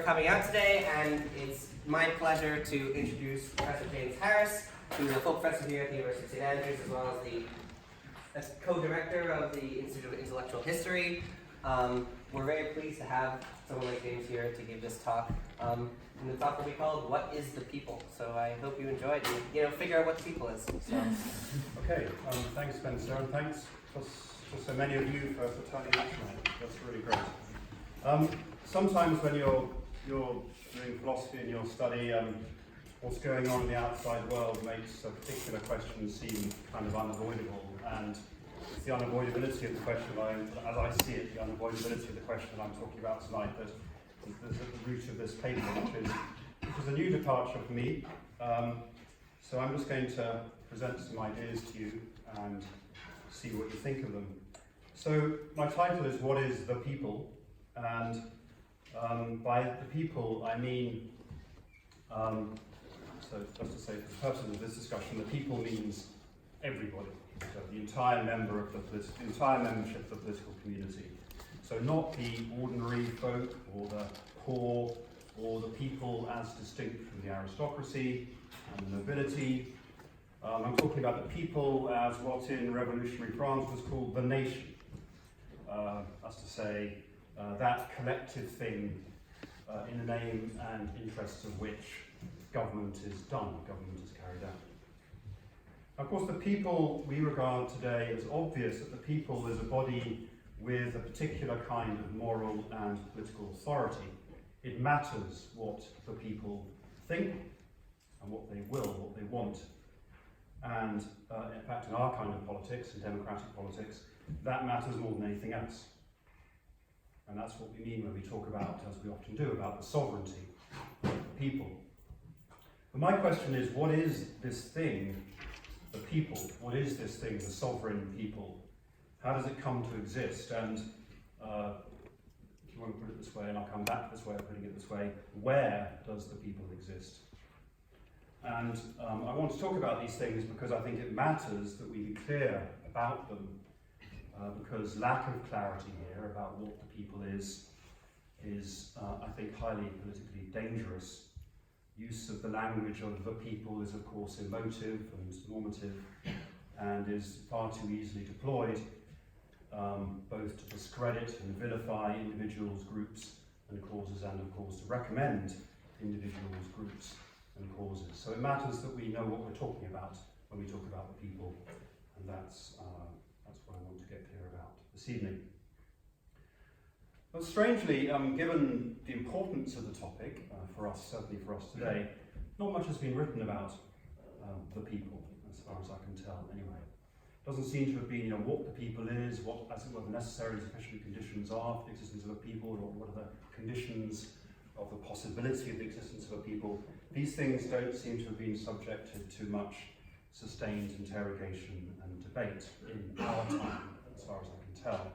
coming out today, and it's my pleasure to introduce Professor James Harris, who's a full professor here at the University of St Andrews, as well as the co-director of the Institute of Intellectual History. We're very pleased to have someone like James here to give this talk. And the talk will be called "What is the People?" So I hope you enjoy it and figure out what the people is. So. Okay, thanks Spencer, and thanks to so many of you for turning up tonight. That's really great. Sometimes when you're doing philosophy in your study, what's going on in the outside world makes a particular question seem kind of unavoidable, and it's the unavoidability of the question, as I see it, the unavoidability of the question that I'm talking about tonight that is at the root of this paper, which is a new departure for me. So I'm just going to present some ideas to you and see what you think of them. So my title is "What is the People?" and by the people I mean, so just to say for the purposes of this discussion, the people means everybody, so the entire membership of the political community. So not the ordinary folk or the poor or the people as distinct from the aristocracy and the nobility. I'm talking about the people as what in revolutionary France was called the nation. That's to say, that collective thing in the name and interests of which government is done, government is carried out. Of course, the people we regard today as obvious that the people is a body with a particular kind of moral and political authority. It matters what the people think and what they will, what they want. And in fact, in our kind of politics, in democratic politics, that matters more than anything else. And that's what we mean when we talk about, as we often do, about the sovereignty of the people. But my question is, what is this thing, the people? What is this thing, the sovereign people? How does it come to exist? And if you want to put it this way, and I'll come back to this way of putting it this way, where does the people exist? And I want to talk about these things because I think it matters that we be clear about them, because lack of clarity here about what the people is I think, highly politically dangerous. Use of the language of the people is, of course, emotive and normative, and is far too easily deployed, both to discredit and vilify individuals, groups, and causes, and of course to recommend individuals, groups, and causes. So it matters that we know what we're talking about when we talk about the people, and that's what I want to get clear about this evening. But strangely, given the importance of the topic for us, certainly for us today, not much has been written about the people, as far as I can tell anyway. Doesn't seem to have been what the people is, what, as it were, the necessary and sufficient conditions are for the existence of a people, or what are the conditions of the possibility of the existence of a people. These things don't seem to have been subjected to much sustained interrogation and debate in our time, as far as I can tell.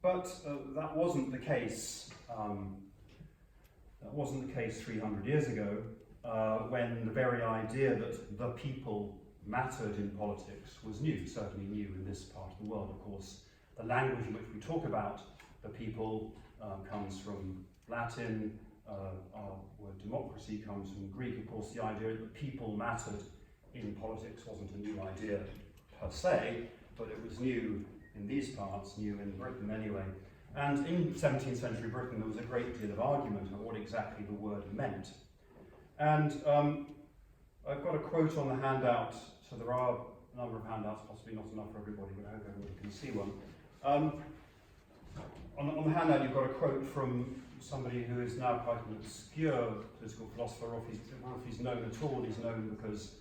But that wasn't the case. That wasn't the case 300 years ago, when the very idea that the people mattered in politics was new, certainly new in this part of the world. Of course, the language in which we talk about the people comes from Latin. Our word democracy comes from Greek. Of course, the idea that people mattered in politics wasn't a new idea per se, but it was new in these parts, new in Britain anyway. And in 17th century Britain, there was a great deal of argument on what exactly the word meant. And I've got a quote on the handout, so there are a number of handouts, possibly not enough for everybody, but I hope everybody can see one. On the handout, you've got a quote from somebody who is now quite an obscure political philosopher, or if he's known at all, he's known because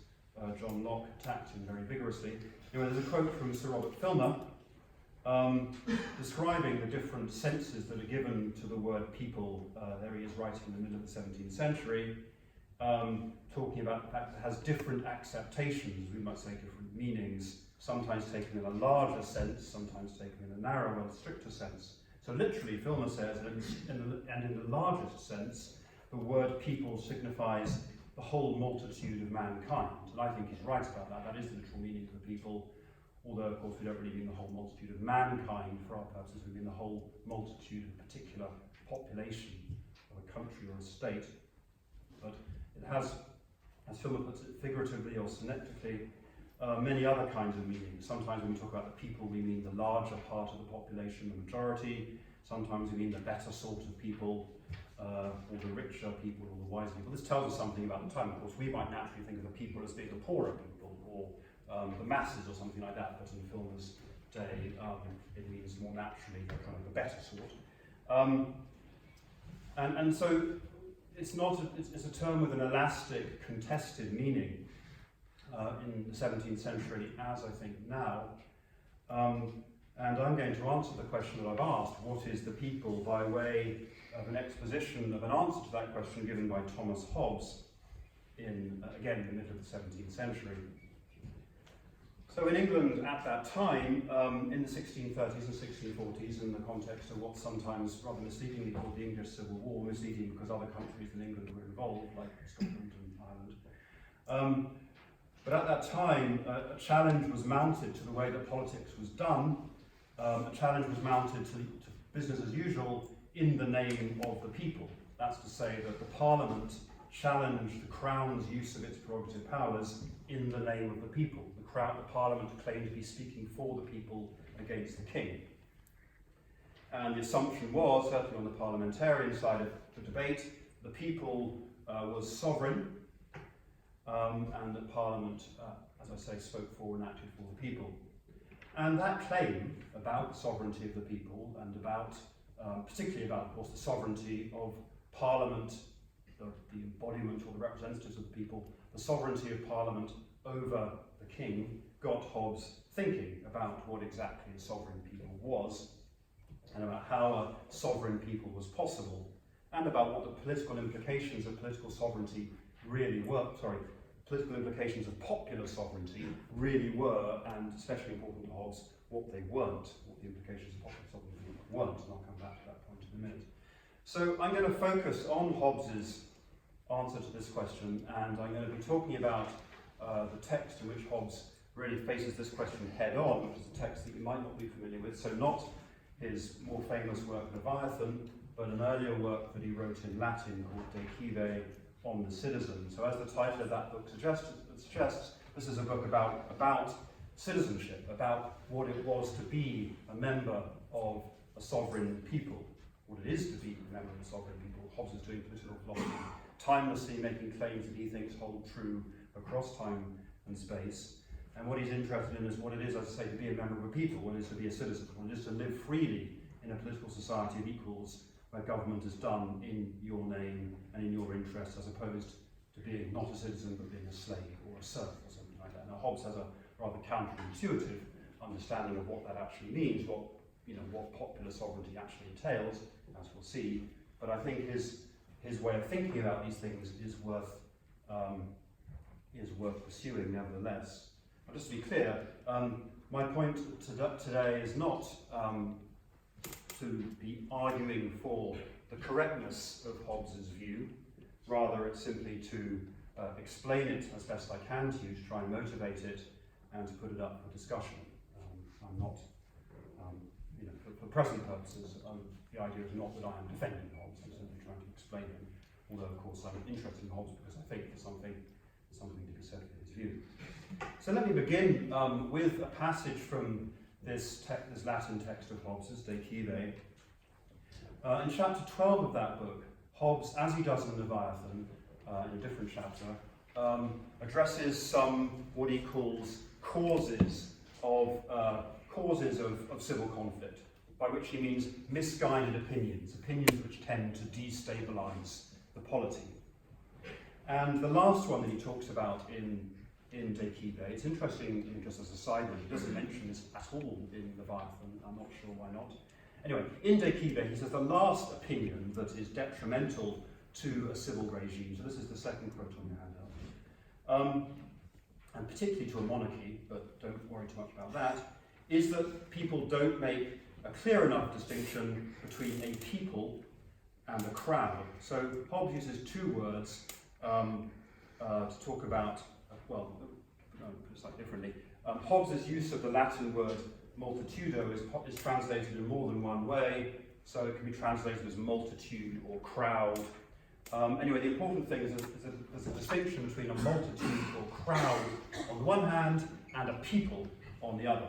John Locke attacked him very vigorously. Anyway, there's a quote from Sir Robert Filmer, describing the different senses that are given to the word people. There he is writing in the middle of the 17th century, talking about the fact that it has different acceptations, we might say different meanings, sometimes taken in a larger sense, sometimes taken in a narrower, stricter sense. So literally, Filmer says, and in the largest sense, the word people signifies the whole multitude of mankind. And I think he's right about that. That is the literal meaning of the people. Although, of course, we don't really mean the whole multitude of mankind for our purposes, we mean the whole multitude of particular population of a country or a state, but it has, as Philip puts it, figuratively or synectically, many other kinds of meanings. Sometimes when we talk about the people, we mean the larger part of the population, the majority. Sometimes we mean the better sort of people, or the richer people, or the wiser people. This tells us something about the time. Of course, we might naturally think of the people as being the poorer people, or the masses, or something like that, but in Filmer's day, it means more naturally the kind of the better sort. And so it's a term with an elastic, contested meaning in the 17th century, as I think now. And I'm going to answer the question that I've asked, what is the people, by way of an exposition of an answer to that question given by Thomas Hobbes in, again, in the middle of the 17th century. So in England at that time, in the 1630s and 1640s, in the context of what's sometimes rather misleadingly called the English Civil War, misleading because other countries than England were involved, like Scotland and Ireland. But at that time, a challenge was mounted to the way that politics was done. A challenge was mounted to business as usual in the name of the people. That's to say that the Parliament challenged the Crown's use of its prerogative powers in the name of the people. The Parliament claimed to be speaking for the people against the King. And the assumption was, certainly on the parliamentarian side of the debate, the people was sovereign, and that Parliament, as I say, spoke for and acted for the people. And that claim about the sovereignty of the people, and about, particularly about, of course, the sovereignty of Parliament, the embodiment or the representatives of the people, the sovereignty of Parliament over the King, got Hobbes thinking about what exactly a sovereign people was, and about how a sovereign people was possible, and about what the political implications of political sovereignty really were, political implications of popular sovereignty really were, and especially important to Hobbes, what they weren't, what the implications of popular sovereignty weren't, and I'll come back to that point in a minute. So I'm going to focus on Hobbes's answer to this question, and I'm going to be talking about the text in which Hobbes really faces this question head on, which is a text that you might not be familiar with, so not his more famous work Leviathan, but an earlier work that he wrote in Latin called De Cive on the Citizen. So as the title of that book suggests, this is a book about citizenship, about what it was to be a member of a sovereign people, what it is to be a member of a sovereign people. Hobbes is doing political philosophy, timelessly making claims that he thinks hold true across time and space. And what he's interested in is what it is, as I say, to be a member of a people, what it is to be a citizen, what it is to live freely in a political society of equals, where government is done in your name and in your interest, as opposed to being not a citizen but being a slave or a serf or something like that. Now Hobbes has a rather counterintuitive understanding of what that actually means, what popular sovereignty actually entails, as we'll see. But I think his way of thinking about these things is worth pursuing, nevertheless. But just to be clear, my point today is not to be arguing for the correctness of Hobbes's view. Rather, it's simply to explain it as best I can to you, to try and motivate it, and to put it up for discussion. I'm not, for present purposes, the idea is not that I am defending Hobbes. I'm simply trying to explain him. Although, of course, I'm interested in Hobbes because I think there's something to be said for his view. So let me begin with a passage from this Latin text of Hobbes's, De Cive. In chapter 12 of that book, Hobbes, as he does in Leviathan, in a different chapter, addresses some what he calls causes of civil conflict, by which he means misguided opinions which tend to destabilize the polity. And the last one that he talks about in De Cive, it's interesting, just as a side note, he doesn't mention this at all in Leviathan, I'm not sure why not. Anyway, in De Cive he says the last opinion that is detrimental to a civil regime, so this is the second quote on your handout, and particularly to a monarchy, but don't worry too much about that, is that people don't make a clear enough distinction between a people and a crowd. So Hobbes uses two words to talk about, put it slightly differently. Hobbes's use of the Latin word multitudo is translated in more than one way. so it can be translated as multitude or crowd. Anyway, the important thing is there's a distinction between a multitude or crowd on the one hand and a people on the other.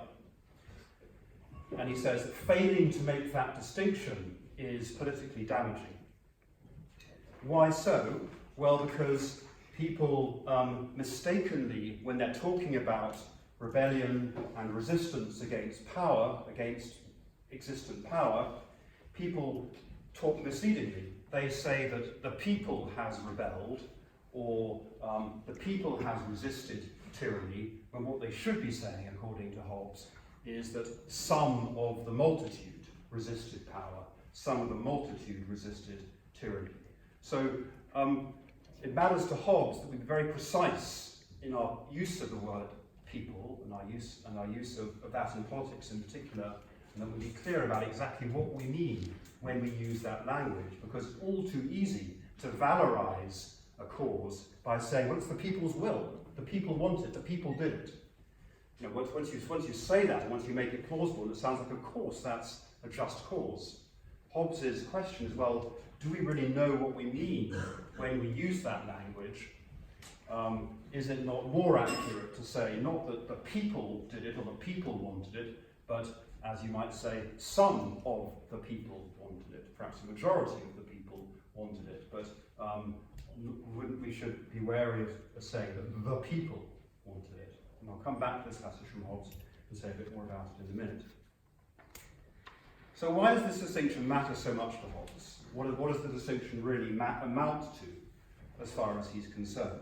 And he says that failing to make that distinction is politically damaging. Why so? Well, because people mistakenly, when they're talking about rebellion and resistance against power, against existent power, people talk misleadingly. They say that the people has rebelled, or the people has resisted tyranny, when what they should be saying, according to Hobbes, is that some of the multitude resisted power, some of the multitude resisted tyranny. So it matters to Hobbes that we be very precise in our use of the word people and our use of that in politics in particular, and that we be clear about exactly what we mean when we use that language, because it's all too easy to valorize a cause by saying, well, it's the people's will, the people want it, the people did it. You know, once you say that, and once you make it plausible, it sounds like, of course, that's a just cause. Hobbes's question is, well, do we really know what we mean when we use that language? Is it not more accurate to say, not that the people did it or the people wanted it, but, as you might say, some of the people wanted it, perhaps a majority of the people wanted it, but we should be wary of saying that the people wanted it. And I'll come back to this passage from Hobbes and say a bit more about it in a minute. So why does this distinction matter so much to Hobbes? What does the distinction really amount to, as far as he's concerned?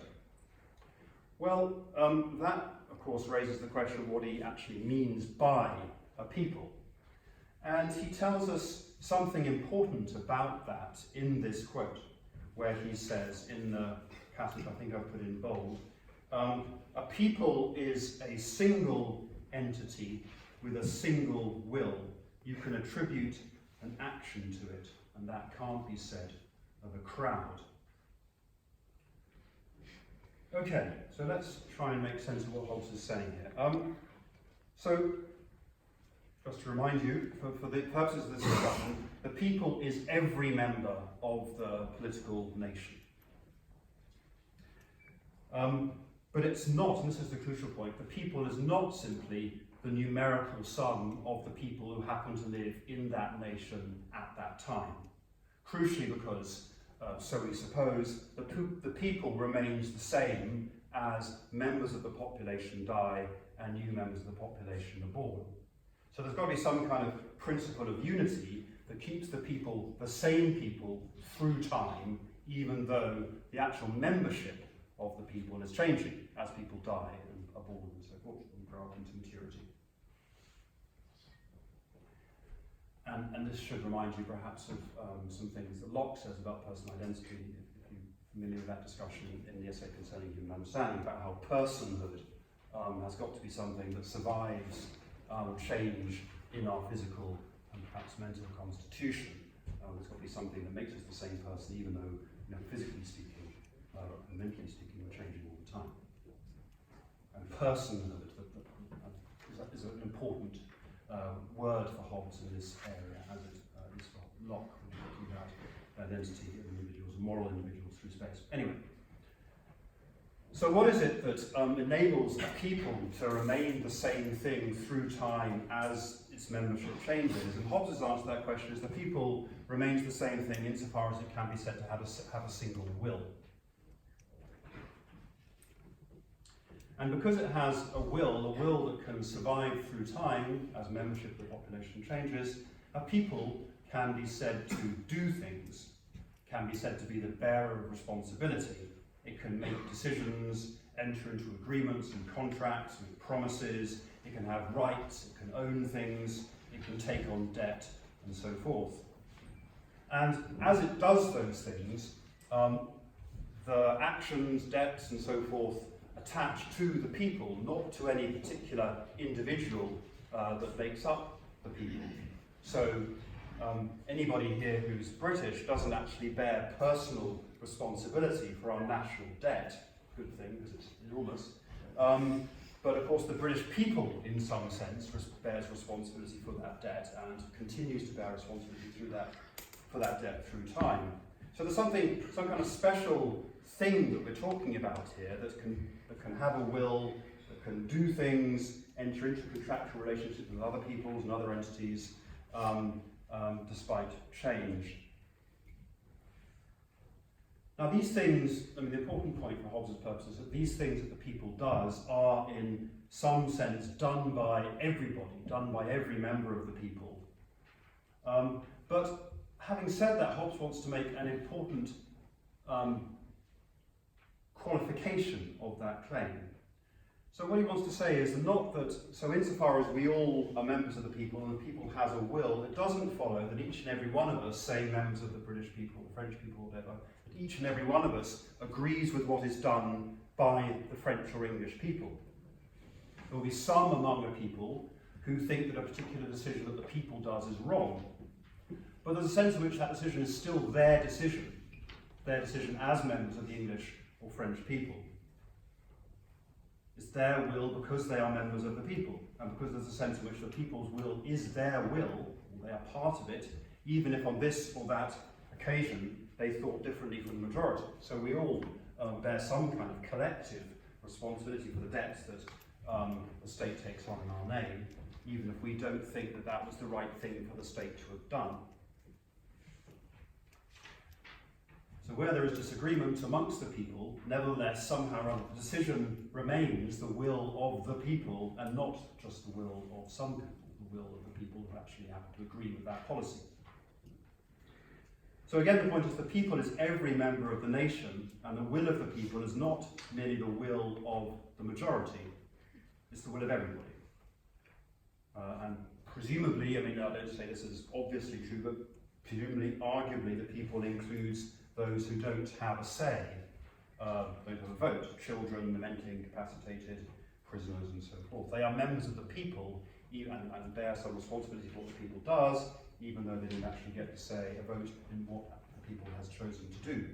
Well, that, of course, raises the question of what he actually means by a people. And he tells us something important about that in this quote, where he says, in the passage I think I've put in bold, a people is a single entity with a single will. You can attribute an action to it, and that can't be said of a crowd. Okay, so let's try and make sense of what Hobbes is saying here. So, just to remind you, for the purposes of this discussion, the people is every member of the political nation. But it's not, and this is the crucial point, the people is not simply the numerical sum of the people who happen to live in that nation at that time. Crucially because, so we suppose, the people remains the same as members of the population die and new members of the population are born. So there's got to be some kind of principle of unity that keeps the people the same people through time, even though the actual membership of the people is changing as people die and are born and so forth and grow up into maturity. And this should remind you perhaps of some things that Locke says about personal identity, if you're familiar with that discussion in the essay concerning human understanding, about how personhood has got to be something that survives change in our physical and perhaps mental constitution. There's got to be something that makes us the same person, even though, you know, physically speaking and mentally speaking, we're changing all the time. And personhood is an important word for Hobbes in this area, as it is for Locke when we're talking about identity of individuals, moral individuals through space. Anyway, so what is it that enables a people to remain the same thing through time as its membership changes? And Hobbes' answer to that question is the people remains the same thing insofar as it can be said to have a single will. And because it has a will that can survive through time as membership of the population changes, a people can be said to do things, can be said to be the bearer of responsibility. It can make decisions, enter into agreements and contracts and promises, it can have rights, it can own things, it can take on debt, and so forth. And as it does those things, the actions, debts, and so forth attached to the people, not to any particular individual that makes up the people. So anybody here who's British doesn't actually bear personal responsibility for our national debt, good thing because it's enormous, But of course the British people, in some sense, bears responsibility for that debt and continues to bear responsibility for that debt through time. So there's some kind of special thing that we're talking about here that can have a will, that can do things, enter into contractual relationships with other peoples and other entities, despite change. Now these things, I mean the important point for Hobbes' purposes is that these things that the people does are in some sense done by everybody, done by every member of the people. But having said that, Hobbes wants to make an important qualification of that claim. So what he wants to say is not that, so insofar as we all are members of the people and the people has a will, it doesn't follow that each and every one of us, say members of the British people, the French people, whatever, that each and every one of us agrees with what is done by the French or English people. There will be some among the people who think that a particular decision that the people does is wrong. But there's a sense in which that decision is still their decision as members of the English or French people. It's their will because they are members of the people, and because there's a sense in which the people's will is their will, they are part of it, even if on this or that occasion they thought differently from the majority. So we all bear some kind of collective responsibility for the debts that the state takes on in our name, even if we don't think that that was the right thing for the state to have done. So where there is disagreement amongst the people, nevertheless, somehow or other, the decision remains the will of the people and not just the will of some people, the will of the people who actually happen to agree with that policy. So again, the point is the people is every member of the nation, and the will of the people is not merely the will of the majority, it's the will of everybody. And presumably, I mean, I don't say this is obviously true, but presumably, arguably, the people includes those who don't have a say, don't have a vote, children, the mentally incapacitated, prisoners and so forth. They are members of the people and bear some responsibility for what the people does, even though they didn't actually get to say a vote in what the people has chosen to do.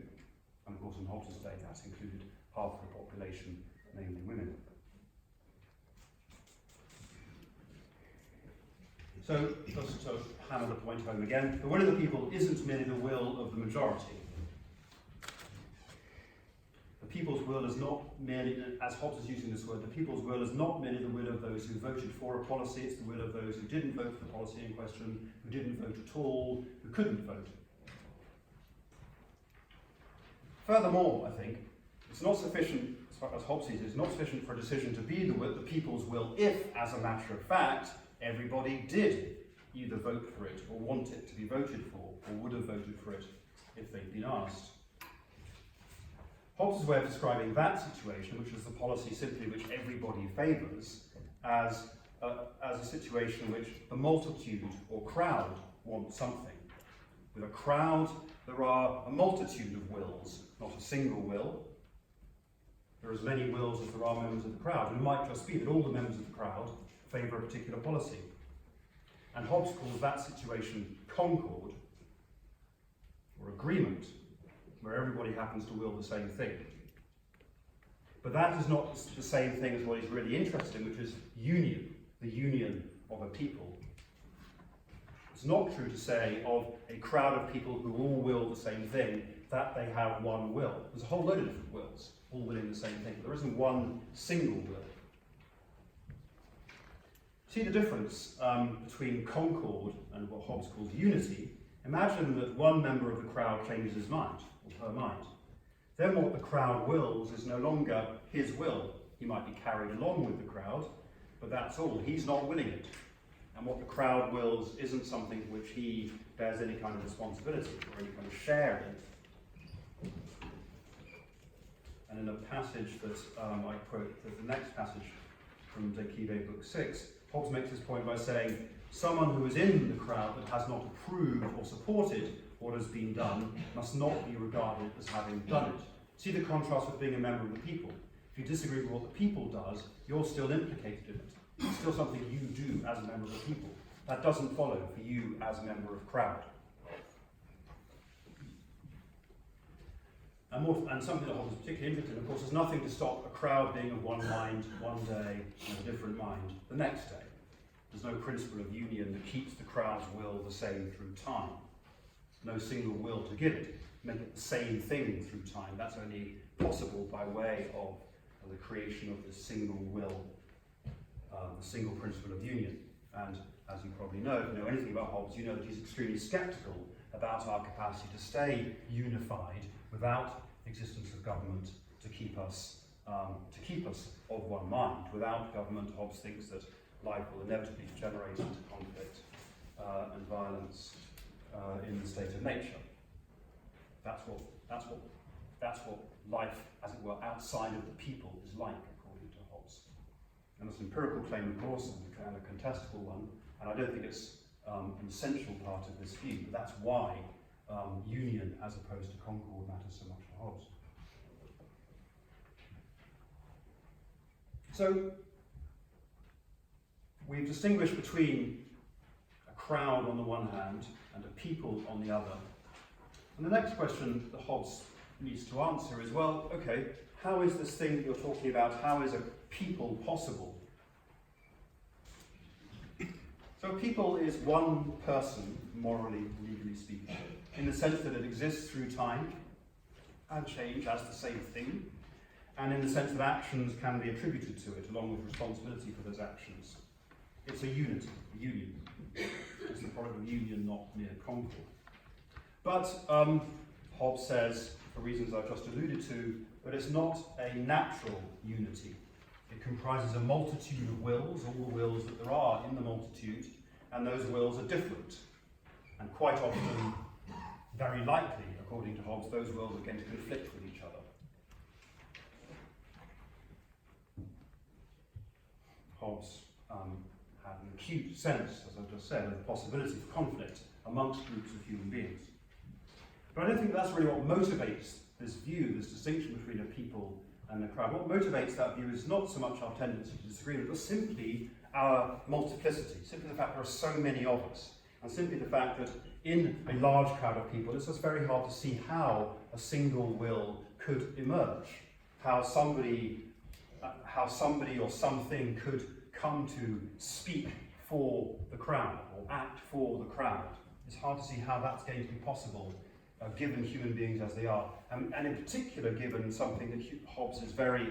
And of course in Hobbes' day that's included half of the population, namely women. So, just to hammer the point home again, the will of the people isn't merely the will of the majority. The people's will is not merely, as Hobbes is using this word, the people's will is not merely the will of those who voted for a policy, it's the will of those who didn't vote for the policy in question, who didn't vote at all, who couldn't vote. Furthermore, I think, it's not sufficient, as far as Hobbes sees it, it's not sufficient for a decision to be the people's will if, as a matter of fact, everybody did either vote for it or want it to be voted for, or would have voted for it if they'd been asked. Hobbes' way of describing that situation, which is the policy simply which everybody favours, as a situation in which the multitude or crowd want something. With a crowd, there are a multitude of wills, not a single will. There are as many wills as there are members of the crowd. And it might just be that all the members of the crowd favour a particular policy. And Hobbes calls that situation concord, or agreement, where everybody happens to will the same thing. But that is not the same thing as what he's really interested in, which is union, the union of a people. It's not true to say of a crowd of people who all will the same thing, that they have one will. There's a whole load of different wills, all willing the same thing. There isn't one single will. See the difference between concord and what Hobbes calls unity? Imagine that one member of the crowd changes his mind, or her mind. Then what the crowd wills is no longer his will. He might be carried along with the crowd, but that's all. He's not willing it. And what the crowd wills isn't something for which he bears any kind of responsibility or any kind of share in. And in a passage that I quote, the next passage from De Cive, Book 6, Hobbes makes this point by saying, someone who is in the crowd but has not approved or supported what has been done must not be regarded as having done it. See the contrast with being a member of the people. If you disagree with what the people does, you're still implicated in it. It's still something you do as a member of the people. That doesn't follow for you as a member of crowd. And something that Hobbes is particularly interested in, of course, there's nothing to stop a crowd being of one mind one day and a different mind the next day. There's no principle of union that keeps the crowd's will the same through time. No single will to give it, make it the same thing through time. That's only possible by way of the creation of this single will, the single principle of union. And as you probably know, if you know anything about Hobbes, you know that he's extremely sceptical about our capacity to stay unified without the existence of government to keep us of one mind. Without government, Hobbes thinks that life will inevitably degenerate into conflict and violence in the state of nature. That's what life, as it were, outside of the people is like, according to Hobbes. And it's an empirical claim, of course, and a contestable one, and I don't think it's an essential part of this view, but that's why union as opposed to concord matters so much for Hobbes. So, we've distinguished between a crowd on the one hand and a people on the other. And the next question that Hobbes needs to answer is, well, okay, how is this thing that you're talking about, how is a people possible? So a people is one person, morally, legally speaking, in the sense that it exists through time and change as the same thing, and in the sense that actions can be attributed to it, along with responsibility for those actions. It's a unity, a union. It's the product of union, not mere concord. But Hobbes says, for reasons I've just alluded to, that it's not a natural unity. It comprises a multitude of wills, all the wills that there are in the multitude, and those wills are different. And quite often, very likely, according to Hobbes, those wills are going to conflict with each other. Hobbes had an acute sense, as I've just said, of the possibility of conflict amongst groups of human beings. But I don't think that's really what motivates this view, this distinction between a people and a crowd. What motivates that view is not so much our tendency to disagree, but simply our multiplicity, simply the fact there are so many of us, and simply the fact that in a large crowd of people, it's just very hard to see how a single will could emerge, how somebody or something could come to speak for the crowd or act for the crowd. It's hard to see how that's going to be possible given human beings as they are, and in particular given something that Hobbes is very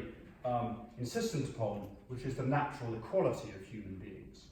insistent upon, which is the natural equality of human beings.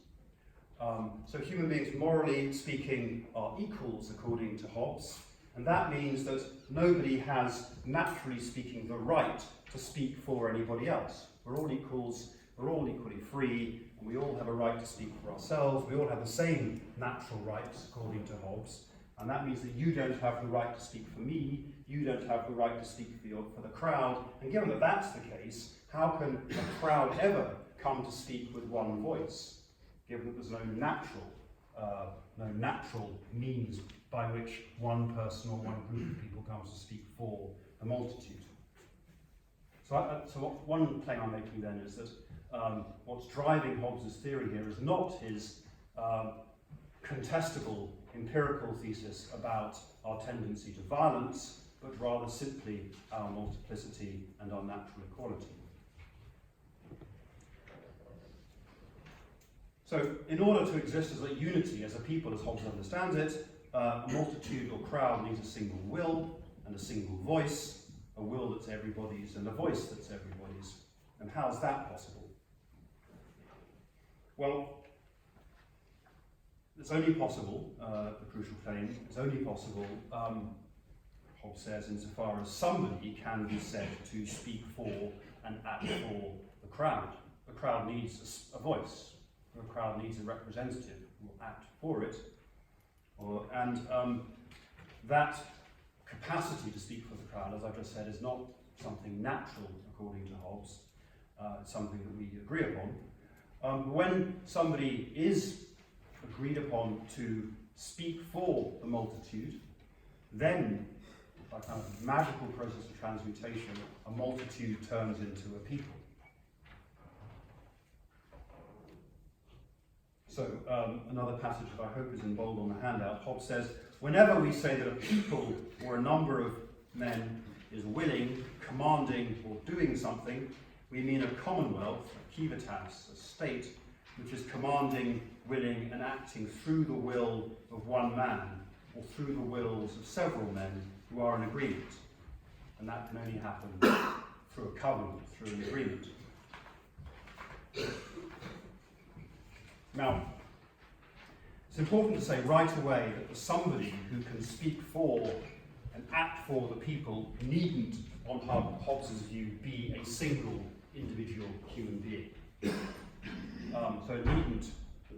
So human beings, morally speaking, are equals according to Hobbes, and that means that nobody has, naturally speaking, the right to speak for anybody else. We're all equals, we're all equally free, and we all have a right to speak for ourselves. We all have the same natural rights according to Hobbes. And that means that you don't have the right to speak for me, you don't have the right to speak for the crowd. And given that that's the case, how can a crowd ever come to speak with one voice, given that there's no natural means by which one person or one group of people comes to speak for the multitude? So one claim I'm making then is that what's driving Hobbes' theory here is not his contestable empirical thesis about our tendency to violence, but rather simply our multiplicity and our natural equality. So, in order to exist as a unity, as a people, as Hobbes understands it, a multitude or crowd needs a single will and a single voice, a will that's everybody's and a voice that's everybody's. And how's that possible? Well, it's only possible, the crucial claim, it's only possible, Hobbes says, insofar as somebody can be said to speak for and act for the crowd. The crowd needs a voice, the crowd needs a representative who will act for it, and that capacity to speak for the crowd, as I've just said, is not something natural according to Hobbes, it's something that we agree upon. When somebody is agreed upon to speak for the multitude, then, by kind of magical process of transmutation, a multitude turns into a people. So, another passage that I hope is in bold on the handout, Hobbes says, whenever we say that a people or a number of men is willing, commanding, or doing something, we mean a commonwealth, a civitas, a state, which is commanding, willing, and acting through the will of one man, or through the wills of several men who are in agreement. And that can only happen through a covenant, through an agreement. Now, it's important to say right away that somebody who can speak for and act for the people needn't, on Hobbes's view, be a single individual human being. So it needn't,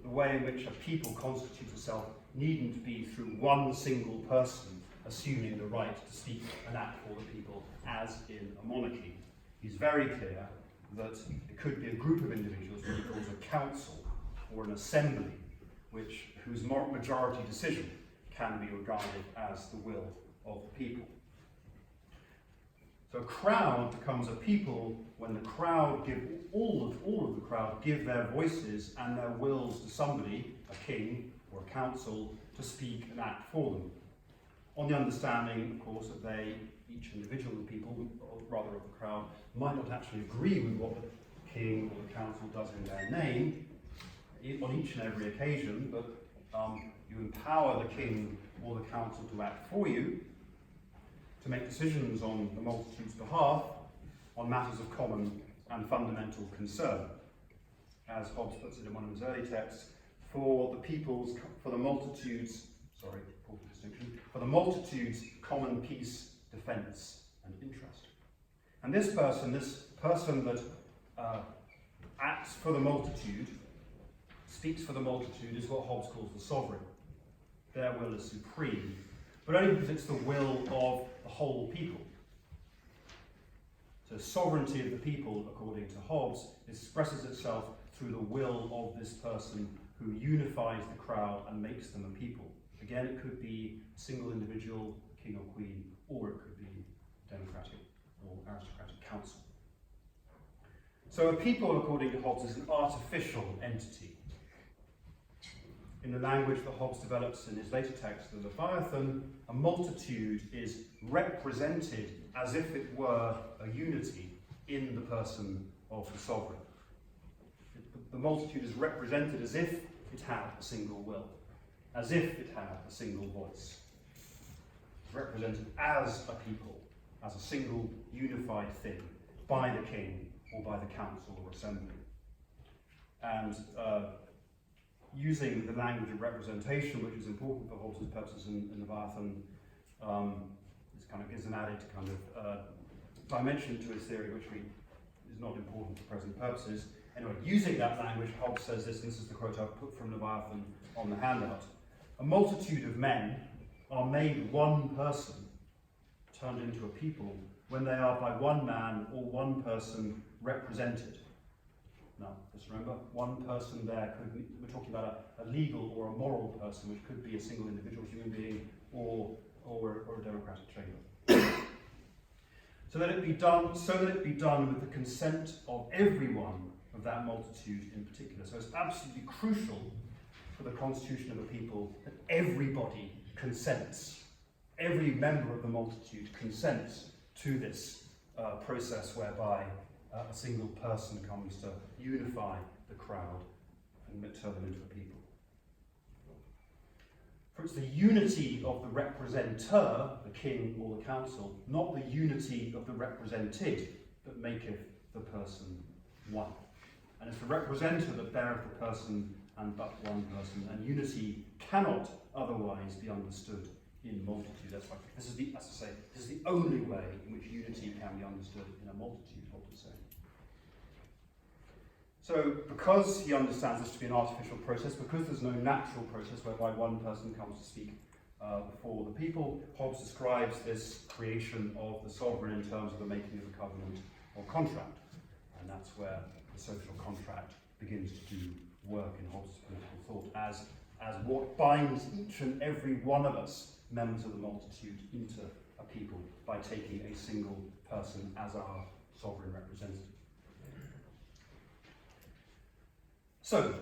the way in which a people constitutes itself needn't be through one single person assuming the right to speak and act for the people, as in a monarchy. He's very clear that it could be a group of individuals, what he calls a council or an assembly, whose majority decision can be regarded as the will of the people. So a crowd becomes a people when the crowd all of the crowd give their voices and their wills to somebody, a king or a council, to speak and act for them. On the understanding, of course, that each individual of the people, or rather of the crowd, might not actually agree with what the king or the council does in their name on each and every occasion, but you empower the king or the council to act for you, to make decisions on the multitude's behalf on matters of common and fundamental concern. As Hobbes puts it in one of his early texts, for the multitude's common peace, defence, and interest. And this person that acts for the multitude, speaks for the multitude, is what Hobbes calls the sovereign. Their will is supreme, but only because it's the will of the whole people. So sovereignty of the people, according to Hobbes, expresses itself through the will of this person who unifies the crowd and makes them a people. Again, it could be a single individual, king or queen, or it could be democratic or aristocratic council. So a people, according to Hobbes, is an artificial entity. In the language that Hobbes develops in his later text, the Leviathan, a multitude is represented as if it were a unity in the person of the sovereign. The multitude is represented as if it had a single will, as if it had a single voice. It's represented as a people, as a single unified thing, by the king or by the council or assembly. And using the language of representation, which is important for Hobbes' purposes in Leviathan, this kind of gives an added kind of dimension to his theory, which is not important for present purposes. Anyway, using that language, Hobbes says this is the quote I've put from Leviathan on the handout. A multitude of men are made one person, turned into a people, when they are by one man or one person represented. Now, just remember, one person there we're talking about a legal or a moral person, which could be a single individual human being or a democratic chamber. So that it be done with the consent of everyone of that multitude in particular. So it's absolutely crucial for the constitution of a people that everybody consents, every member of the multitude consents to this process whereby a single person comes to unify the crowd and turn them into a people. For it's the unity of the representer, the king or the council, not the unity of the represented, that maketh the person one. And it's the representer that beareth the person and but one person, and unity cannot otherwise be understood in multitude. That's why this is the only way in which unity can be understood in a multitude, Hobbes is saying. So, because he understands this to be an artificial process, because there's no natural process whereby one person comes to speak for the people, Hobbes describes this creation of the sovereign in terms of the making of a covenant or contract. And that's where the social contract begins to do work in Hobbes' political thought as what binds each and every one of us, members of the multitude, into a people by taking a single person as our sovereign representative. So,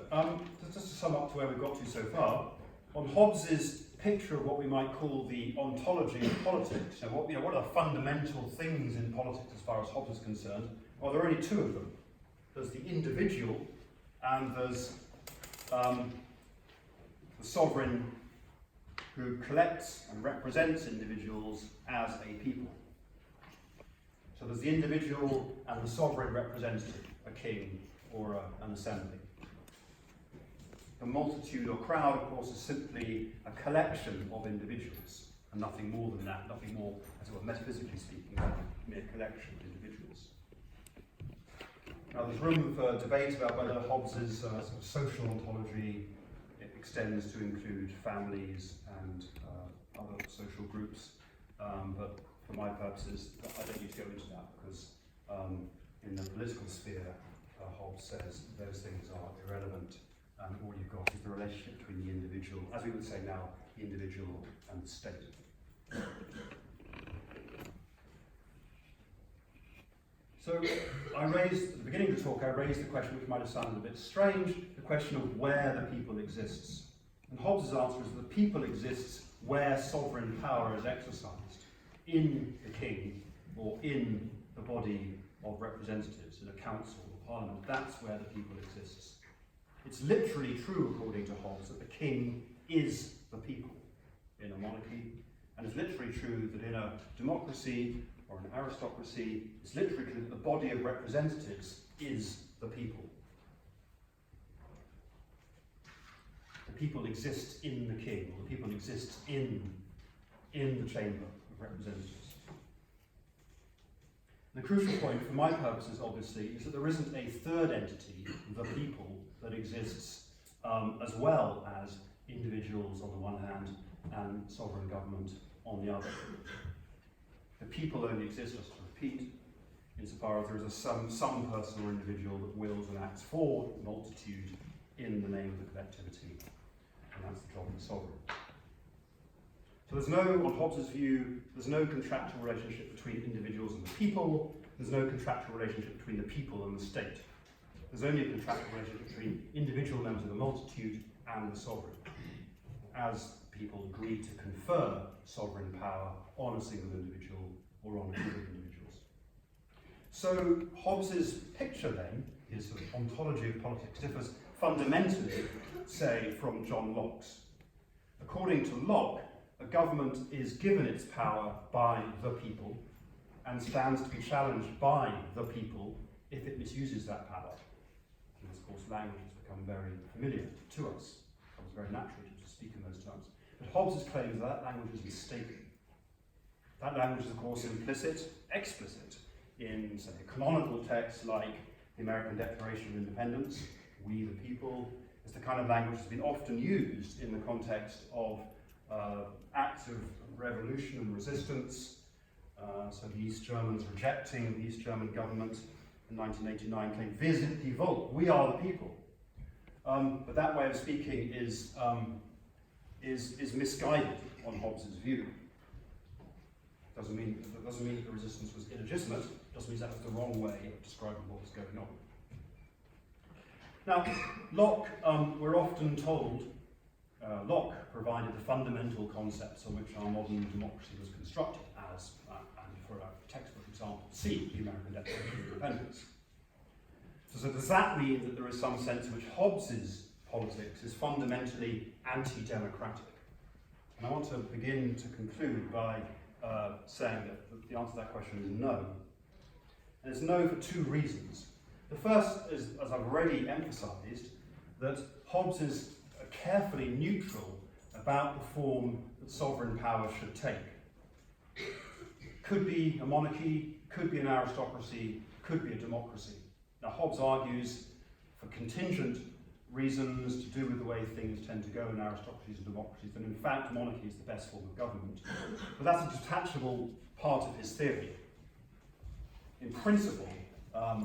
just to sum up to where we've got to so far, on Hobbes' picture of what we might call the ontology of politics. So what are the fundamental things in politics as far as Hobbes is concerned? Well, there are only two of them. There's the individual, and there's the sovereign who collects and represents individuals as a people. So there's the individual and the sovereign representative, a king or an assembly. The multitude or crowd, of course, is simply a collection of individuals, and nothing more than that, nothing more, as it were, metaphysically speaking, than a mere collection of individuals. Now, there's room for debate about whether Hobbes's sort of social ontology extends to include families and other social groups, but for my purposes, I don't need to go into that because in the political sphere, Hobbes says those things are irrelevant. All you've got is the relationship between the individual, as we would say now, the individual and the state. So I raised, at the beginning of the talk, I raised the question which might have sounded a bit strange, the question of where the people exists. And Hobbes' answer is that the people exists where sovereign power is exercised, in the king or in the body of representatives, in a council or parliament. That's where the people exists. It's literally true, according to Hobbes, that the king is the people in a monarchy, and it's literally true that in a democracy or an aristocracy, it's literally true that the body of representatives is the people. The people exist in the king, or the people exist in the chamber of representatives. The crucial point, for my purposes, obviously, is that there isn't a third entity, the people, that exists as well as individuals on the one hand and sovereign government on the other. The people only exist, just to repeat, insofar as there is some person or individual that wills and acts for the multitude in the name of the collectivity, and that's the job of the sovereign. So there's no, on Hobbes' view, there's no contractual relationship between individuals and the people, there's no contractual relationship between the people and the state. There's only a contractual relationship between individual members of the multitude and the sovereign, as people agree to confer sovereign power on a single individual or on a group of individuals. So Hobbes' picture then, his sort of ontology of politics, differs fundamentally, say, from John Locke's. According to Locke, a government is given its power by the people and stands to be challenged by the people if it misuses that power. And of course, language has become very familiar to us. It was very natural to speak in those terms. But Hobbes' claim is that language is mistaken. That language is, of course, implicit, explicit, in, say, canonical texts like the American Declaration of Independence, we the people. It's the kind of language that's been often used in the context of acts of revolution and resistance. So the East Germans rejecting the East German government in 1989 claimed, "Wir sind die Volk," we are the people. But that way of speaking is misguided on Hobbes' view. Doesn't mean that the resistance was illegitimate, doesn't mean that was the wrong way of describing what was going on. Now, Locke, we're often told, Locke provided the fundamental concepts on which our modern democracy was constructed, as, and for a textbook example, see the American Declaration of Independence. So does that mean that there is some sense in which Hobbes' politics is fundamentally anti-democratic? And I want to begin to conclude by saying that the answer to that question is no. And it's no for two reasons. The first is, as I've already emphasised, that Hobbes is carefully neutral about the form that sovereign power should take. Could be a monarchy, could be an aristocracy, could be a democracy. Now Hobbes argues, for contingent reasons to do with the way things tend to go in aristocracies and democracies, that in fact monarchy is the best form of government. But that's a detachable part of his theory. In principle,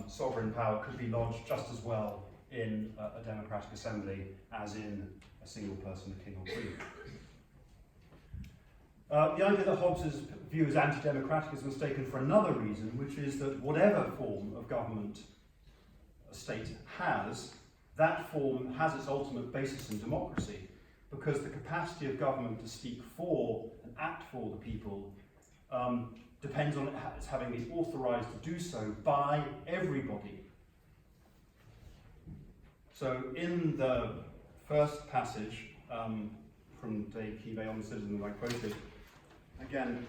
sovereign power could be lodged just as well in a democratic assembly as in a single person, a king or queen. The idea that Hobbes' view is anti-democratic is mistaken for another reason, which is that whatever form of government a state has, that form has its ultimate basis in democracy. because the capacity of government to speak for and act for the people depends on its having been authorised to do so by everybody. So in the first passage from De Cive on the Citizen that I quoted, again,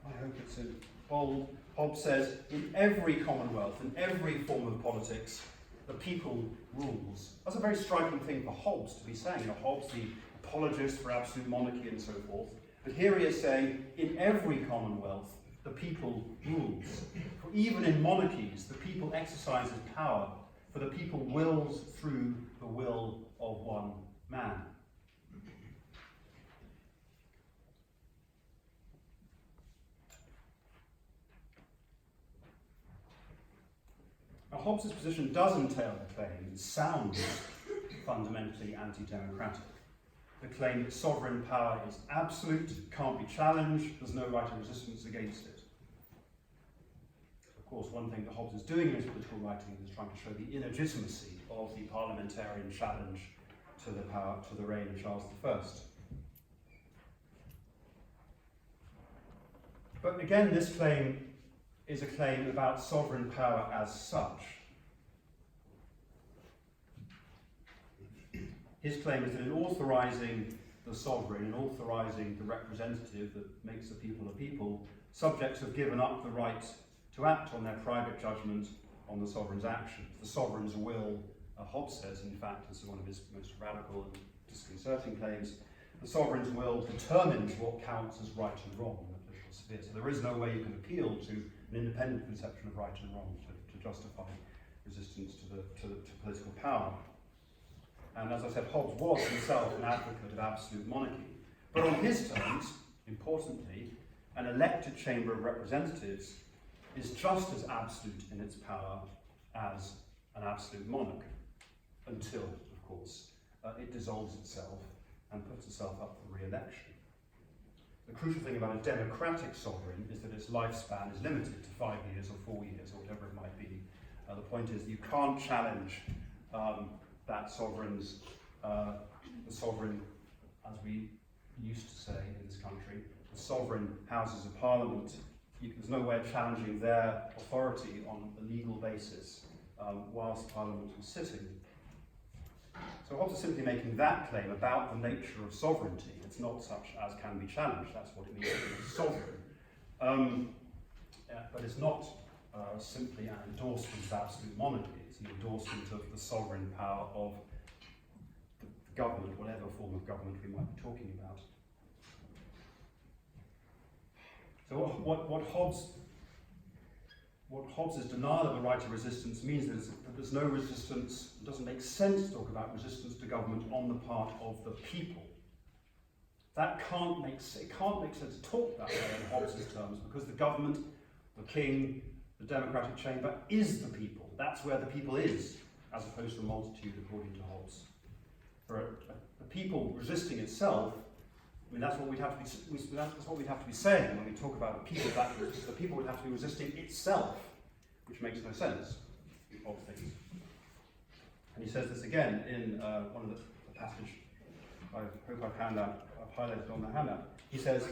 I hope it's in bold, Hobbes says, in every commonwealth, in every form of politics, the people rules. That's a very striking thing for Hobbes to be saying. You know, Hobbes, the apologist for absolute monarchy and so forth. But here he is saying, in every commonwealth, the people rules. For even in monarchies, the people exercises power, for the people wills through the will of one man. Now, Hobbes' position does entail the claim, it sounds fundamentally anti-democratic. The claim that sovereign power is absolute, can't be challenged, there's no right of resistance against it. Of course, one thing that Hobbes is doing in his political writing is trying to show the illegitimacy of the parliamentarian challenge to the power, to the reign of Charles I. But again, this claim is a claim about sovereign power as such. His claim is that in authorising the sovereign, in authorising the representative that makes the people a people, subjects have given up the right to act on their private judgment on the sovereign's actions. The sovereign's will, Hobbes says, in fact, is one of his most radical and disconcerting claims, the sovereign's will determines what counts as right and wrong in the political sphere. So there is no way you can appeal to an independent conception of right and wrong to justify resistance to political power. And as I said, Hobbes was himself an advocate of absolute monarchy. But on his terms, importantly, an elected chamber of representatives is just as absolute in its power as an absolute monarch, until, of course, it dissolves itself and puts itself up for re-election. The crucial thing about a democratic sovereign is that its lifespan is limited to 5 years or 4 years or whatever it might be. The point is you can't challenge that sovereign's, the sovereign, as we used to say in this country, the sovereign houses of parliament. There's no way of challenging their authority on a legal basis whilst parliament was sitting. So Hobbes is simply making that claim about the nature of sovereignty. It's not such as can be challenged, that's what it means to be sovereign. But it's not simply an endorsement of absolute monarchy, it's an endorsement of the sovereign power of the government, whatever form of government we might be talking about. So what Hobbes' denial of the right of resistance means that there's no resistance. It doesn't make sense to talk about resistance to government on the part of the people. It can't make sense to talk that way in Hobbes' terms, because the government, the king, the democratic chamber is the people. That's where the people is, as opposed to a multitude, according to Hobbes. For a people resisting itself, I mean, that's what we'd have to be saying when we talk about the people. That the people would have to be resisting itself, which makes no sense of things. And he says this again in one of the passage I hope I've highlighted on the handout. He says,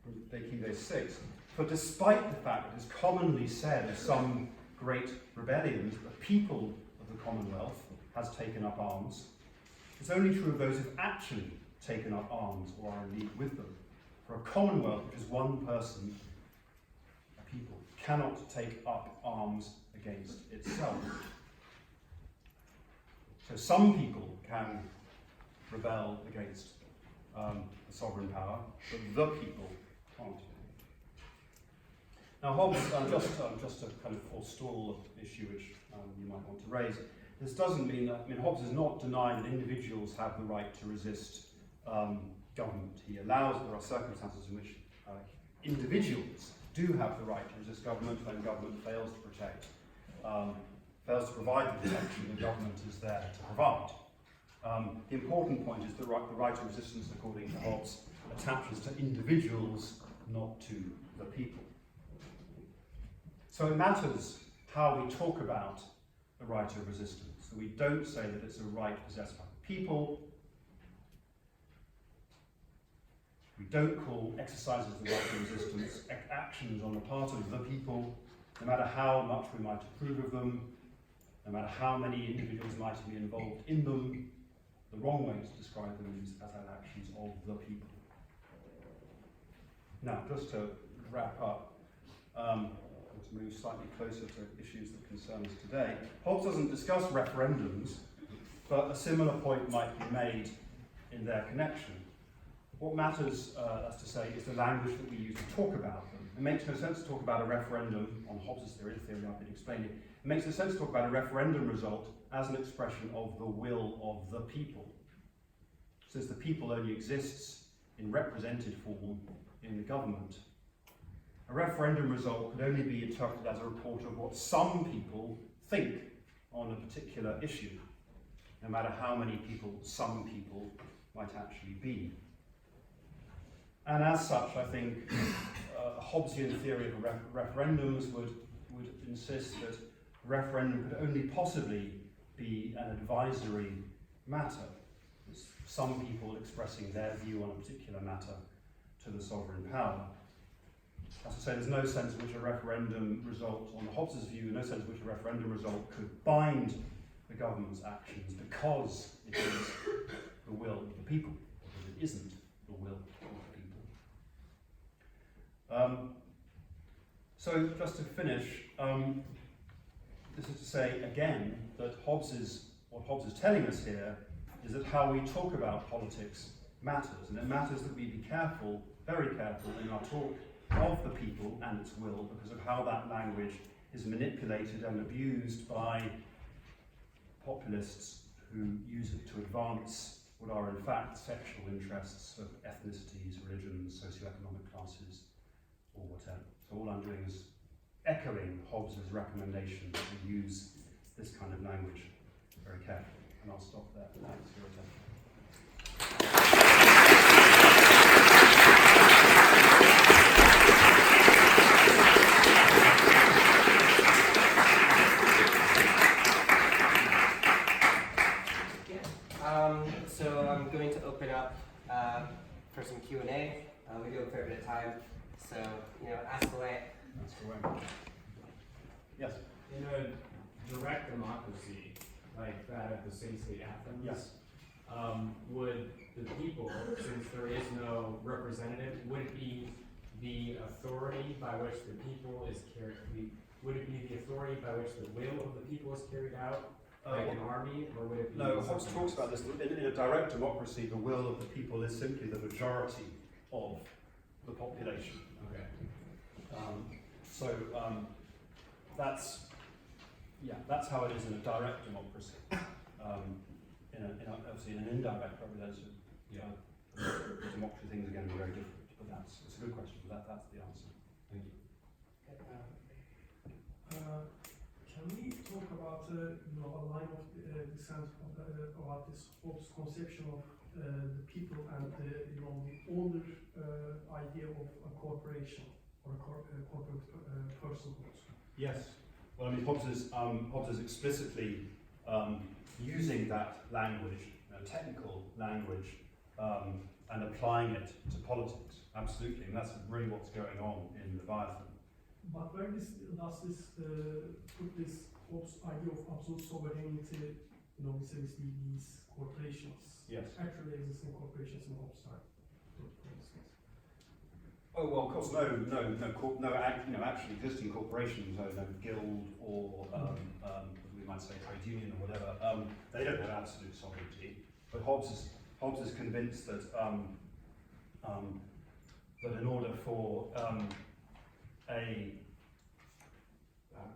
from De Cive 6, for despite the fact it is commonly said of some great rebellions, the people of the Commonwealth has taken up arms, it's only true of those who've actually taken up arms or are in league with them. For a commonwealth, which is one person, a people, cannot take up arms against itself. So some people can rebel against the sovereign power, but the people can't. Now Hobbes, just to kind of forestall an issue which you might want to raise, this doesn't mean that, Hobbes is not denying that individuals have the right to resist government. He allows, there are circumstances in which individuals do have the right to resist government when government fails to protect, fails to provide the protection the government is there to provide. The important point is the right of resistance, according to Hobbes, attaches to individuals, not to the people. So it matters how we talk about the right of resistance. So we don't say that it's a right possessed by the people, We don't call exercises of the right to resistance actions on the part of the people, no matter how much we might approve of them, no matter how many individuals might be involved in them. The wrong way to describe them is as actions of the people. Now, just to wrap up, to move slightly closer to issues that concern us today, Hobbes doesn't discuss referendums, but a similar point might be made in their connection. What matters, as to say, is the language that we use to talk about them. It makes no sense to talk about a referendum on Hobbes' theory I've been explaining. It makes no sense to talk about a referendum result as an expression of the will of the people, since the people only exists in represented form in the government. A referendum result could only be interpreted as a report of what some people think on a particular issue, no matter how many people some people might actually be. And as such, I think a Hobbesian theory of referendums would insist that a referendum could only possibly be an advisory matter. It's some people expressing their view on a particular matter to the sovereign power. As I say, there's no sense in which a referendum result, on Hobbes' view, no sense in which a referendum result could bind the government's actions because it is the will of the people, because it isn't the will of the people. So just to finish, this is to say again that what Hobbes is telling us here is that how we talk about politics matters, and it matters that we be careful, very careful in our talk of the people and its will, because of how that language is manipulated and abused by populists who use it to advance what are in fact sexual interests of ethnicities, religions, socioeconomic classes, or whatever. So all I'm doing is echoing Hobbes' recommendation that we use this kind of language very carefully. And I'll stop there. Thanks for your attention. So I'm going to open up for some Q&A. We do have a fair bit of time, so ask away. Ask away. Yes. In a direct democracy like that of the city-state Athens, Yes. Would the people, since there is no representative, would it be the authority by which the people is carried? Would it be the authority by which the will of the people is carried out, like an army, or would it be? No, Hobbes talks about this. In a direct democracy, the will of the people is simply the majority of the population. Okay. That's how it is in a direct democracy. Obviously, in an indirect representative democracy, things are going to be very different. But it's a good question. That's the answer. Thank you. Can we talk about a line of descent about this Hobbes conception of the people and the older idea of a corporation or a corporate personhood? Yes. Well, I mean, Hobbes is explicitly using that language, technical language, and applying it to politics. Absolutely, and that's really what's going on in Leviathan. But where does this put this Hobbes idea of absolute sovereignty, vis-a-vis these corporations? Yes. Actually existing corporations in Hobbes time, for instance. Oh well, of course, no. Actually, existing corporations, no guild or we might say trade union or whatever, they don't have absolute sovereignty. But Hobbes is convinced that that in order for a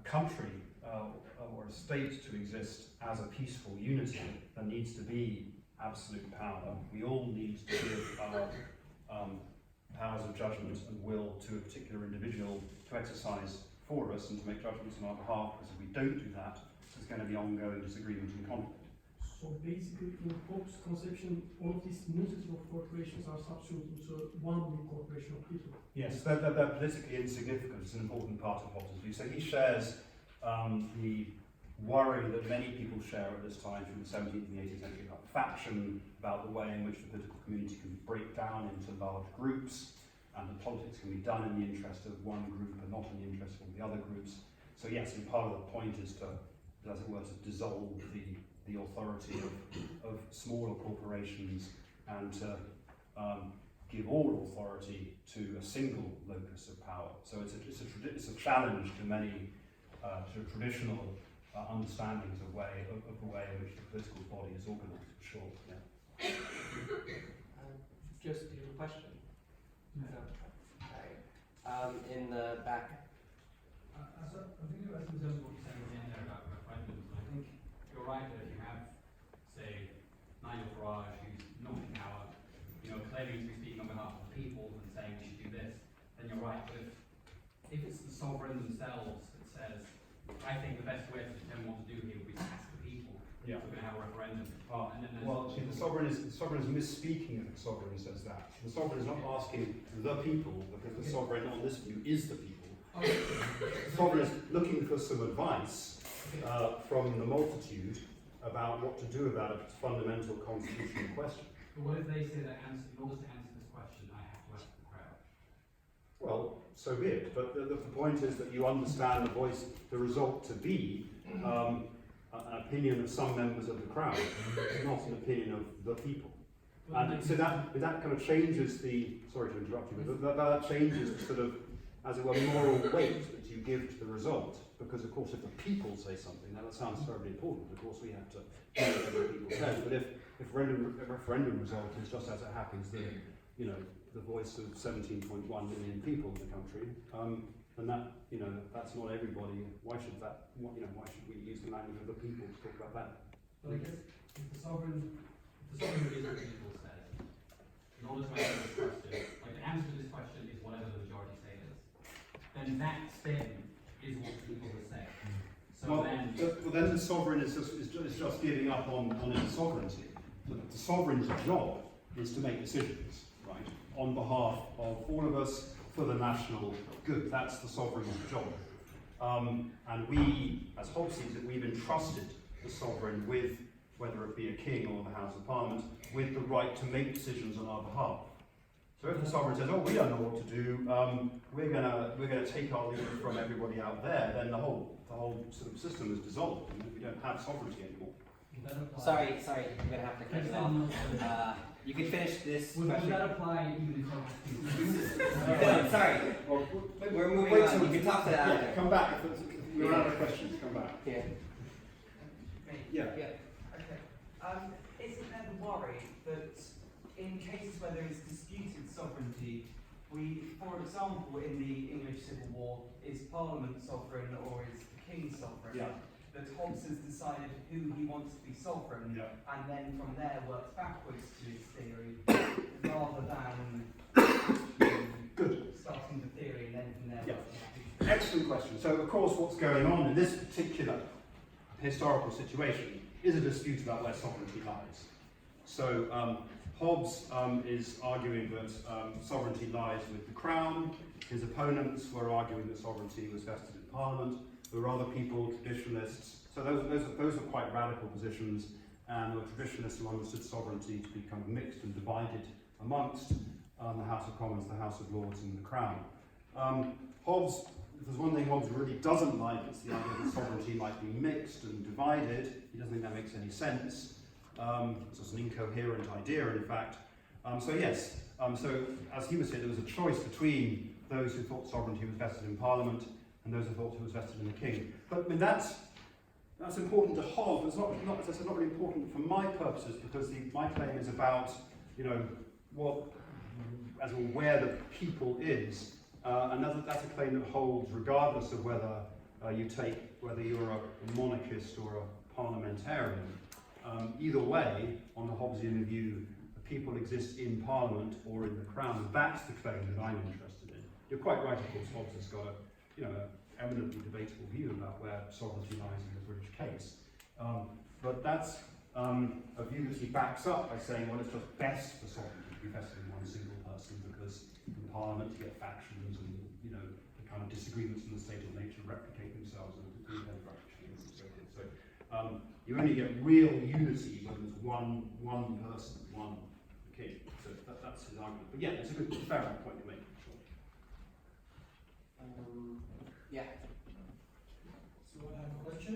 country or a state to exist as a peaceful unity, there needs to be absolute power. We all need to give our powers of judgment and will to a particular individual to exercise for us and to make judgments on our behalf, because if we don't do that, there's going to be ongoing disagreement and conflict. So basically, in Hobbes' conception, all of these multitude of corporations are subsumed into one new corporation of people. Yes, they're politically insignificant. It's an important part of Hobbes' view. So he shares the worry that many people share at this time from the 17th and the 18th century about faction, about the way in which the political community can break down into large groups, and that politics can be done in the interest of one group and not in the interest of the other groups. So yes, and part of the point is to, as it were, to dissolve the authority of smaller corporations and to give all authority to a single locus of power. So it's a challenge to many to traditional understandings of the way in which the political body is organised. Sure. Yeah. Just do you have a question? No. Sorry. In the back. I think about in terms of what you're saying at the end there about referendums. I think you're right that if you have, say, Nigel Farage, who's not in power, claiming to be speaking on behalf of the people and saying we should do this, then you're right. But if it's the sovereign themselves that says, I think the best way to determine what to do here would be to ask the people. Yeah. We're going to have a referendum. And then Well, see, the sovereign is misspeaking if the sovereign says that. The sovereign is not asking the people, because the sovereign on this view is the people. The sovereign is looking for some advice from the multitude about what to do about a fundamental constitutional question. But what if they say that in order to answer this question, I have to ask the crowd? Well, so be it. But the point is that you understand the result to be an opinion of some members of the crowd, not an opinion of the people. And so that kind of changes the, sorry to interrupt you, but that changes the sort of, as it were, moral weight that you give to the result. Because of course if the people say something, now that sounds terribly important, of course we have to hear what the people say. But if a referendum result is just as it happens the voice of 17.1 million people in the country, then that, that's not everybody. Why should we use the language of the people to talk about that? Well, I guess if the sovereign is what the people says, in order to answer this question, like the answer to this question is whatever the majority say it is, then that statement is what the people will say. So then the sovereign is just giving up on its sovereignty. The sovereign's job is to make decisions, right, on behalf of all of us for the national good. That's the sovereign's job. And we, as Hobbes sees it, we've entrusted the sovereign with, whether it be a king or the House of Parliament, with the right to make decisions on our behalf. So if the sovereign says, "Oh, we don't know what to do. We're gonna take our lead from everybody out there," then the whole sort of system is dissolved, and we don't have sovereignty anymore. Sorry, I'm gonna have to cut you off. You can finish this Would question. that apply even if No, sorry. Well, We're moving wait on. till- You can talk to that Yeah, after. come back if we're out of questions. Come back. Yeah. Yeah. Okay. Isn't there the worry that in cases where there is disputed sovereignty, for example, in the English Civil War, is Parliament sovereign or is the King sovereign? Yeah. That Hobbes has decided who he wants to be sovereign, Yeah. and then from there works backwards to his theory, rather than Good. starting the theory and then from there Yeah. working backwards. Excellent question. So, of course, what's going on in this particular historical situation is a dispute about where sovereignty lies. So, Hobbes is arguing that sovereignty lies with the Crown. His opponents were arguing that sovereignty was vested in Parliament. There were other people, traditionalists. So those are quite radical positions, and there were traditionalists who understood sovereignty to be kind of mixed and divided amongst the House of Commons, the House of Lords, and the Crown. Hobbes, if there's one thing Hobbes really doesn't like, it's the idea that sovereignty might be mixed and divided. He doesn't think that makes any sense. It's just an incoherent idea, in fact. So as he would say, there was a choice between those who thought sovereignty was vested in Parliament and those who thought it was vested in the King. But I mean, that's important to Hobbes. It's not, as I said, not really important for my purposes, because my claim is about, where the people is, and that's a claim that holds regardless of whether you're a monarchist or a parliamentarian. Either way, on the Hobbesian view, the people exist in Parliament or in the Crown. That's the claim that I'm interested in. You're quite right, of course. Hobbes has got an eminently debatable view about where sovereignty lies in the British case. But that's a view that he backs up by saying, well, it's just best for sovereignty to be vested in one single person, because in Parliament you get factions and the kind of disagreements in the state of nature replicate themselves in a degree of democratic and so forth. So you only get real unity when there's one person, one king. So that's his argument. But yeah, it's a good, fair enough point to make. Sure. Yeah. So I have a question.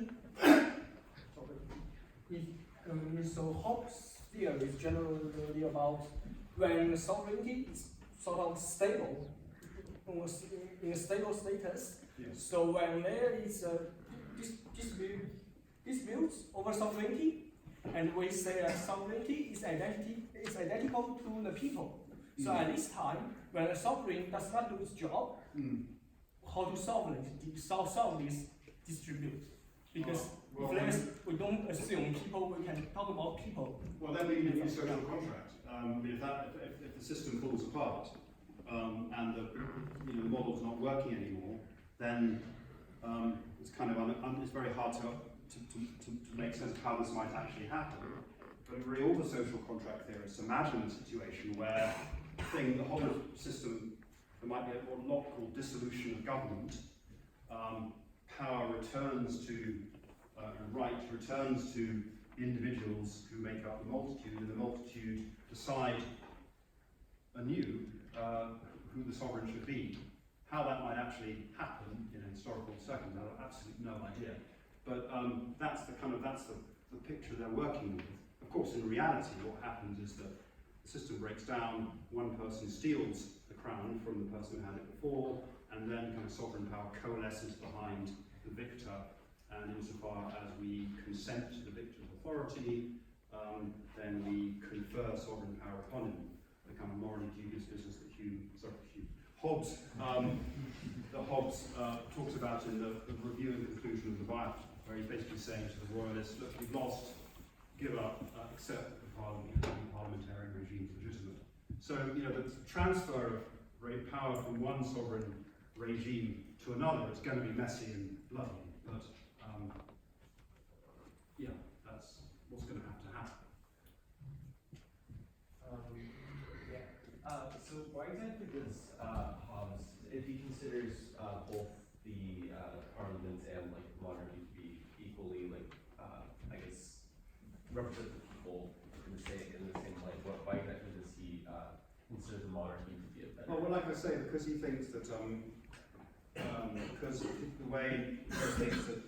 So Hobbes' theory is generally about when sovereignty is sort of stable, in a stable status. Yes. So when there is a dispute over sovereignty, and we say that sovereignty is identical to the people. So at this time, when a sovereign does not do its job, how to solve this dispute? Because we don't assume people, we can talk about people. Well, then we need a social contract. If the system falls apart and the model's not working anymore, then it's kind of it's very hard to make sense of how this might actually happen. But really, all the social contract theorists imagine a situation where the Hobbes system, there might be what Locke called dissolution of government. Power returns to right returns to the individuals who make up the multitude, and the multitude decide anew who the sovereign should be. How that might actually happen in a historical circumstance, I have absolutely no idea. But that's the picture they're working with. Of course, in reality, what happens is that the system breaks down. One person steals the crown from the person who had it before, and then kind of sovereign power coalesces behind the victor. And insofar as we consent to the victor's authority, then we confer sovereign power upon him. The kind of morally dubious business that Hobbes talks about in the review and conclusion of the Bible, where he's basically saying to the royalists, look, you've lost, give up, accept the parliamentary regime is legitimate. So, the transfer of power from one sovereign regime to another is going to be messy and bloody, but yeah, that's what's going to happen. So why exactly does Hobbes, if he considers both the parliament and monarchy to be equally represent the people in the same light, why exactly does he consider the monarchy to be a better? Well, like I say, because he thinks that because the way he thinks that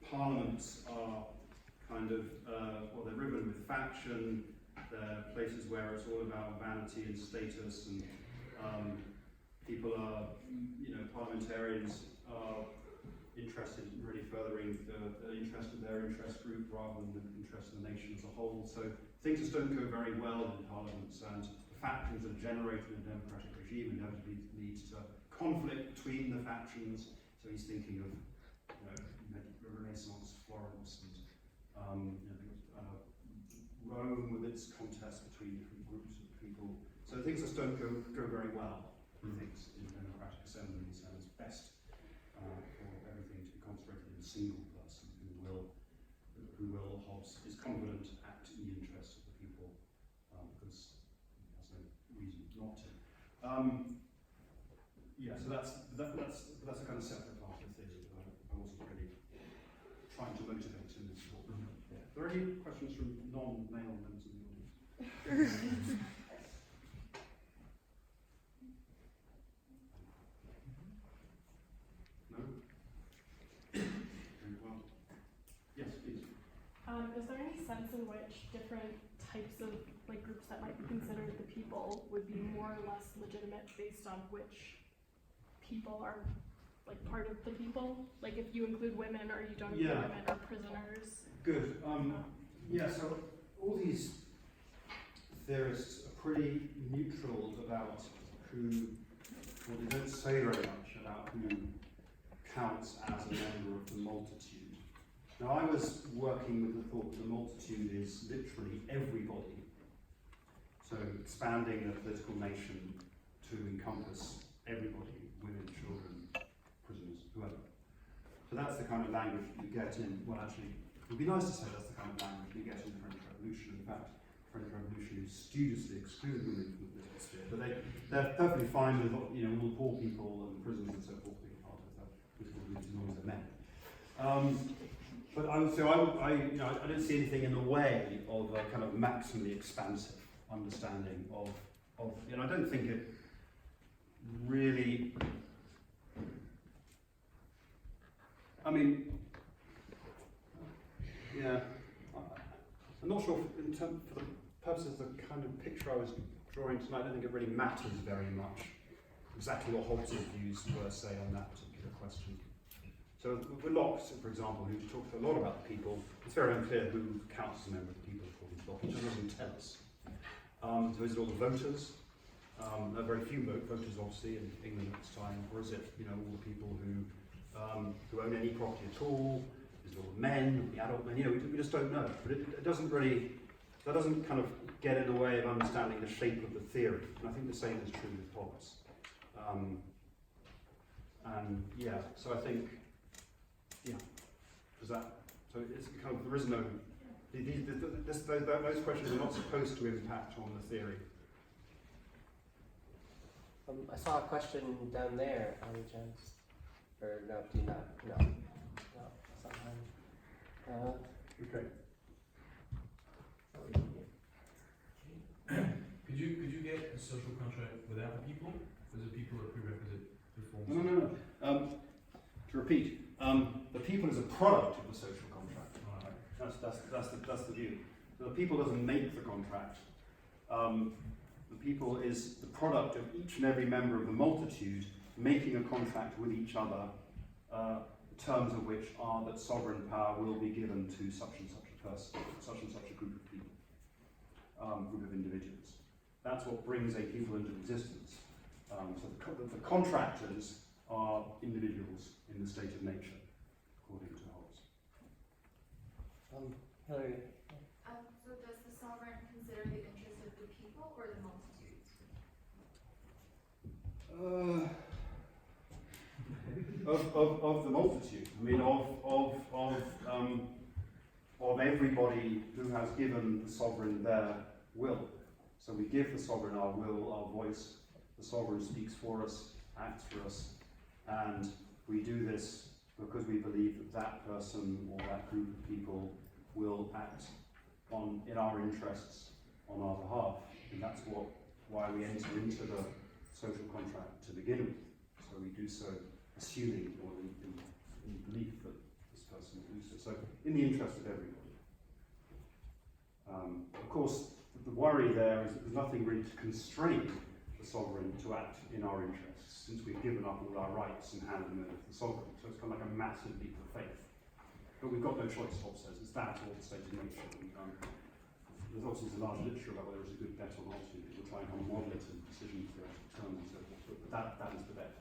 parliaments are kind of they're riven with faction. They're places where it's all about vanity and status, and people are, parliamentarians are interested in really furthering the interest of their interest group rather than the interest of the nation as a whole. So things just don't go very well in parliaments, and the factions that are generated in a democratic regime inevitably leads to conflict between the factions. So he's thinking of, Renaissance Florence and Rome with its contest between different groups of people. So things just don't go very well, he thinks, in democratic assemblies, and it's best for everything to be concentrated in a single person who will, Hobbes is confident, act in the interest of the people, because he has no reason not to. So that's a kind of separate part of the theory that I wasn't really trying to motivate in this talk. Yeah. Are there any questions from non-male members of the audience? No? Very well. Yes, please. Is there any sense in which different types of groups that might be considered the people would be more or less legitimate based on which people are part of the people? Like if you include women or you don't include women or prisoners? Good. So all these theorists are pretty neutral about they don't say very much about who counts as a member of the multitude. Now I was working with the thought that the multitude is literally everybody. So expanding the political nation to encompass everybody, women, children, prisoners, whoever. So that's the kind of language you get in, it would be nice to say that's the kind of language you get in the French Revolution. In fact, the French Revolution studiously excluded women from the political sphere, but they're perfectly fine with all the poor people and prisoners and so forth being But I don't see anything in the way of a kind of maximally expansive understanding of I don't think it really. I mean, yeah, I'm not sure for the purposes of the kind of picture I was drawing tonight. I don't think it really matters very much exactly what Hobbes' views were, say, on that particular question. So with Locke, for example, who talked a lot about the people, it's very unclear who counts as a member of the people according to Locke. He just doesn't tell us. So is it all the voters? There are very few voters, obviously, in England at this time. Or is it, all the people who own any property at all? Is it all the men, the adult men? We just don't know. But it doesn't really, that doesn't kind of get in the way of understanding the shape of the theory. And I think the same is true with Hobbes. So I think, does that, so it's kind of, there is no, those questions are not supposed to impact on the theory. I saw a question down there, any chance? Or no, do you not? No. No, that's not mine. Okay. Could you get a social contract without the people? Or is the people a prerequisite to form? No. To repeat, the people is a product of the social contract. Right. That's the view. So the people doesn't make the contract. The people is the product of each and every member of the multitude making a contract with each other, the terms of which are that sovereign power will be given to such and such a person, such and such a group of people, group of individuals. That's what brings a people into existence. So the contractors are individuals in the state of nature, according to Hobbes. Hillary. So does the sovereign consider the interest of the people or the multitudes? Of the multitude. I mean, of everybody who has given the sovereign their will. So we give the sovereign our will, our voice. The sovereign speaks for us, acts for us, and we do this because we believe that that person or that group of people will act in our interests on our behalf. And that's why we enter into the social contract to begin with. So we do so assuming or in belief that this person will do so. So in the interest of everybody. Of course, the worry there is that there's nothing really to constrain the sovereign to act in our interests, since we've given up all our rights and handed them over to the sovereign. So it's kind of like a massive leap of faith. But we've got no choice, Hobbes says. It's that or the state of nature. There's obviously a large literature about whether it's a good bet or not. We're trying to model it in decision theoretic terms and so forth. But that is the bet.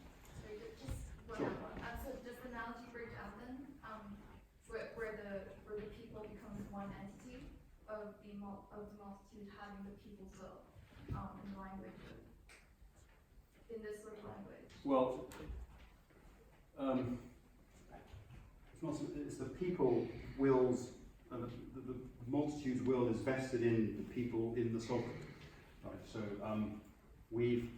Sorry, just one Sure. more. So does the analogy break down then, where the people becomes one entity of the multitude having the people's will in the language, in this sort of language? Well, it's the people wills, the multitude's will is vested in the people, in the sovereign. Right. So we've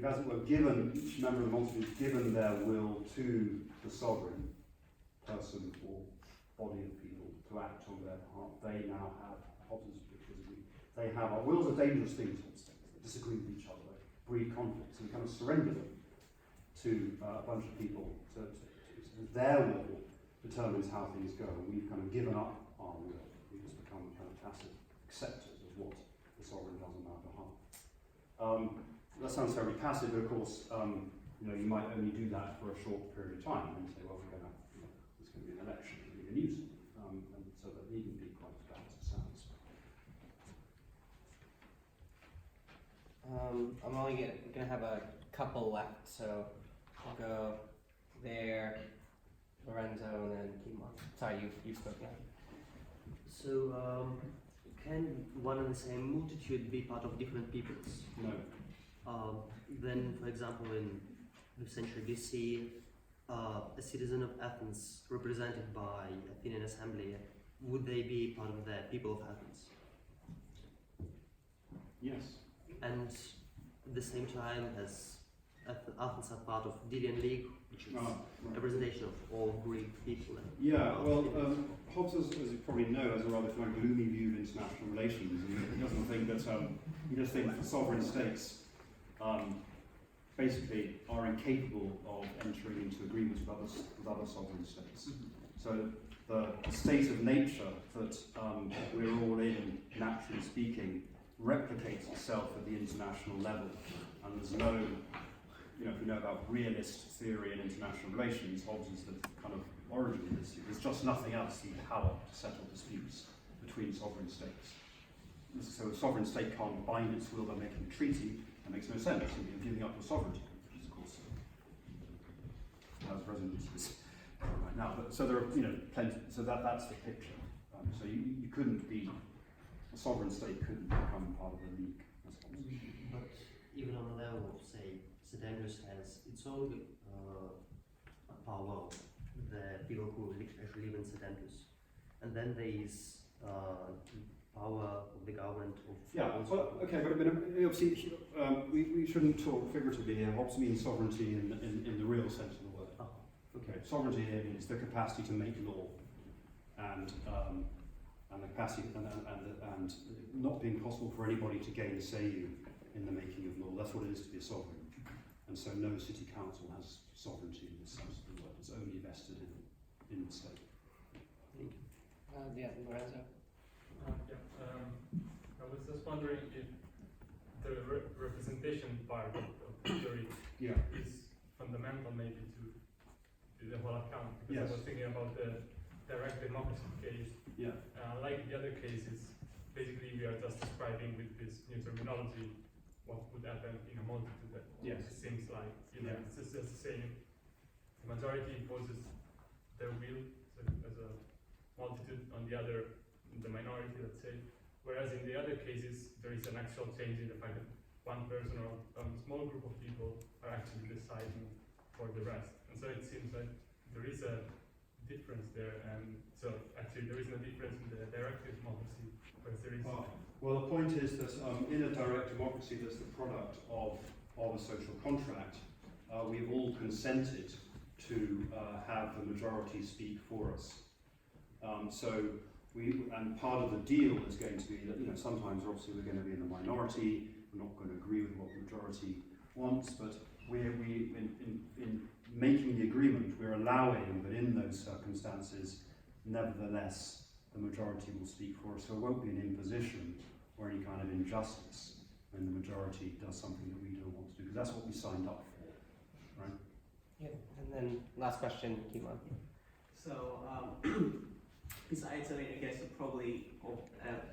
as it were given, each member of the multitude given their will to the sovereign person or body of people to act on their behalf. They now have they have our wills are dangerous things, they disagree with each other, they breed conflicts, and kind of surrender them to a bunch of people. So their will determines how things go, and we've kind of given up our will. We've just become kind of passive acceptors of what the sovereign does on our behalf. That sounds very passive, but of course, you might only do that for a short period of time, and say, well, there's going to be an election, there's going to be a news, and so that needn't be quite as bad as it sounds. I'm only going to have a couple left, so I'll go there, Lorenzo, and then Kimon. Sorry, you spoke now. So, can one and the same multitude be part of different peoples? No. Then, for example, in the century BC, a citizen of Athens represented by Athenian assembly, would they be part of the people of Athens? Yes. And at the same time as Athens are part of Delian League, which is Right. representation of all Greek people. Yeah, well, Hobbes, as you probably know, has a rather kind of gloomy view of international relations. And he doesn't think that, he just thinks that sovereign states basically are incapable of entering into agreements with other sovereign states. So the state of nature that we're all in, naturally speaking, replicates itself at the international level. And there's no, if you know about realist theory in international relations, Hobbes is the kind of origin of this. There's just nothing else than power to settle disputes between sovereign states. So a sovereign state can't bind its will by making a treaty. That makes no sense. You're giving up your sovereignty, which is of course has resonances right now. But so there are, plenty. So that's the picture. So you couldn't be a sovereign state couldn't become part of the league. But even on the level of, say, St. Andrews has its own power, the people who actually live in St. Andrews, and then there is power of the government of. Yeah, well, okay, but obviously we shouldn't talk figuratively here. Hobbes means sovereignty in the real sense of the word. Oh. Okay, sovereignty here means the capacity to make law, and the capacity and not being possible for anybody to gainsay you in the making of law. That's what it is to be a sovereign. And so no city council has sovereignty in this sense of the word. It's only vested in the state. Yeah, Lorenzo. I was just wondering if the representation part of the theory is fundamental maybe to the whole account, because I was thinking about the direct democracy case. Yeah. Like the other cases, basically we are just describing with this new terminology what would happen in a multitude. That it seems like it's just the same. The majority imposes their will as a multitude on the other, the minority, let's say. Whereas in the other cases, there is an actual change in the fact that one person or a small group of people are actually deciding for the rest. And so it seems like there is a difference there, and so actually there isn't a difference in the direct democracy, whereas there is. Well, the point is that in a direct democracy that's the product of a social contract, we've all consented to have the majority speak for us. And part of the deal is going to be that sometimes obviously we're going to be in the minority, we're not going to agree with what the majority wants, but in making the agreement, we're allowing that in those circumstances, nevertheless, the majority will speak for us. So it won't be an imposition or any kind of injustice when the majority does something that we don't want to do, because that's what we signed up for, right? Yeah, and then last question, Kimon. So, besides, I guess you're probably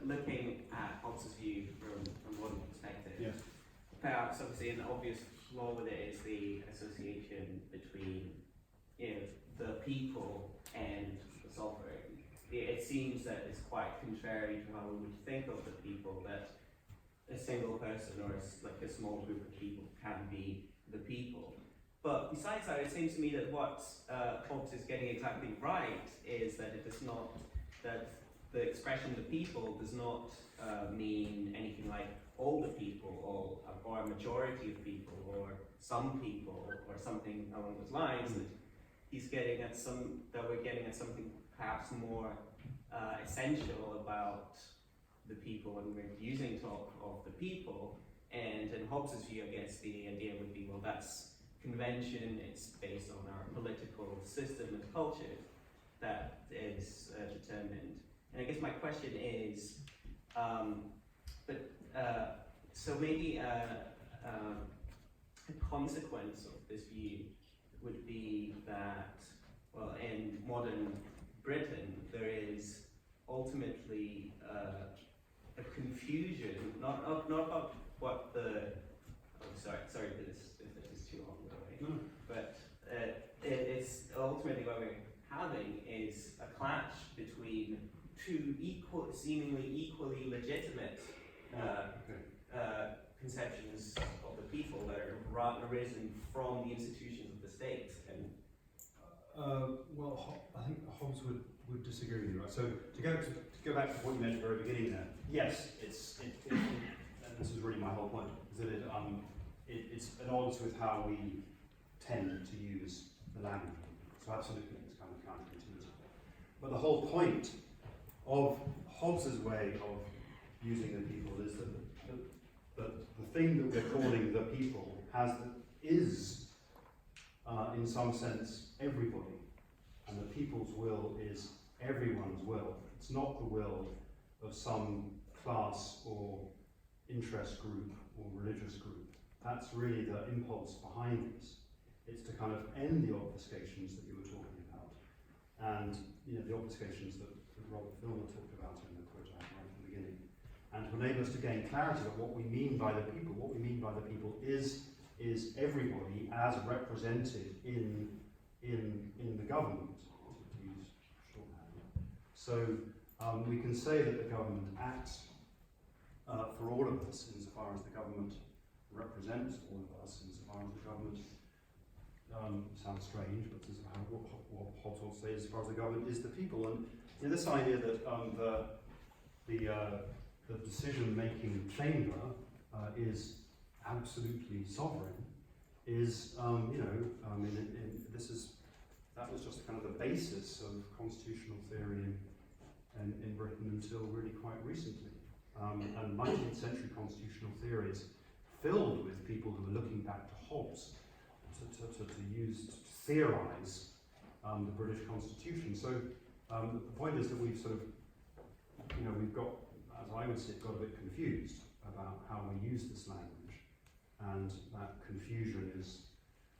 looking at Hobbes' view from one perspective. Yes. Perhaps, obviously, an obvious flaw with it is the association between the people and the sovereign. It seems that it's quite contrary to how we would think of the people, that a single person or a small group of people can be the people. But besides that, it seems to me that what Hobbes is getting exactly right is that it does not, that the expression the people does not mean anything like all the people or a majority of people or some people or something along those lines. That he's getting at we're getting at something perhaps more essential about the people when we're using talk of the people. And in Hobbes' view, I guess the idea would be, well, that's convention, it's based on our political system and culture that is determined. And I guess my question is, so maybe a consequence of this view would be that, well, in modern Britain, there is ultimately a confusion, not about what the, sorry if this is too long, by the way, but it's ultimately what we're having is a clash between two seemingly equally legitimate conceptions of the people that are arisen from the institutions of the state. And well, I think Hobbes would disagree with you, right? So to go back to what you mentioned at the very beginning there, yes, and this is really my whole point, is that it's at odds with how we tend to use the language. So absolutely, it's kind of counterintuitive. But the whole point of Hobbes's way of using the people is that the thing that we're calling the people is, in some sense, everybody. And the people's will is everyone's will. It's not the will of some class or interest group or religious group. That's really the impulse behind this. It's to kind of end the obfuscations that you were talking about, and the obfuscations that Robert Filmer talked about in the quote I had right at the beginning, and to enable us to gain clarity about what we mean by the people. What we mean by the people is everybody as represented in the government, to use shorthand. So we can say that the government acts for all of us insofar as the government represents all of us, insofar as the government sounds strange, but this is what Hobbes will say as far as the government is the people. And this idea that the decision-making chamber is absolutely sovereign is, that was just kind of the basis of constitutional theory in Britain until really quite recently. And 19th century constitutional theory is filled with people who are looking back to Hobbes to theorize the British Constitution. So the point is that we've sort of, we've got, as I would say, got a bit confused about how we use this language, and that confusion is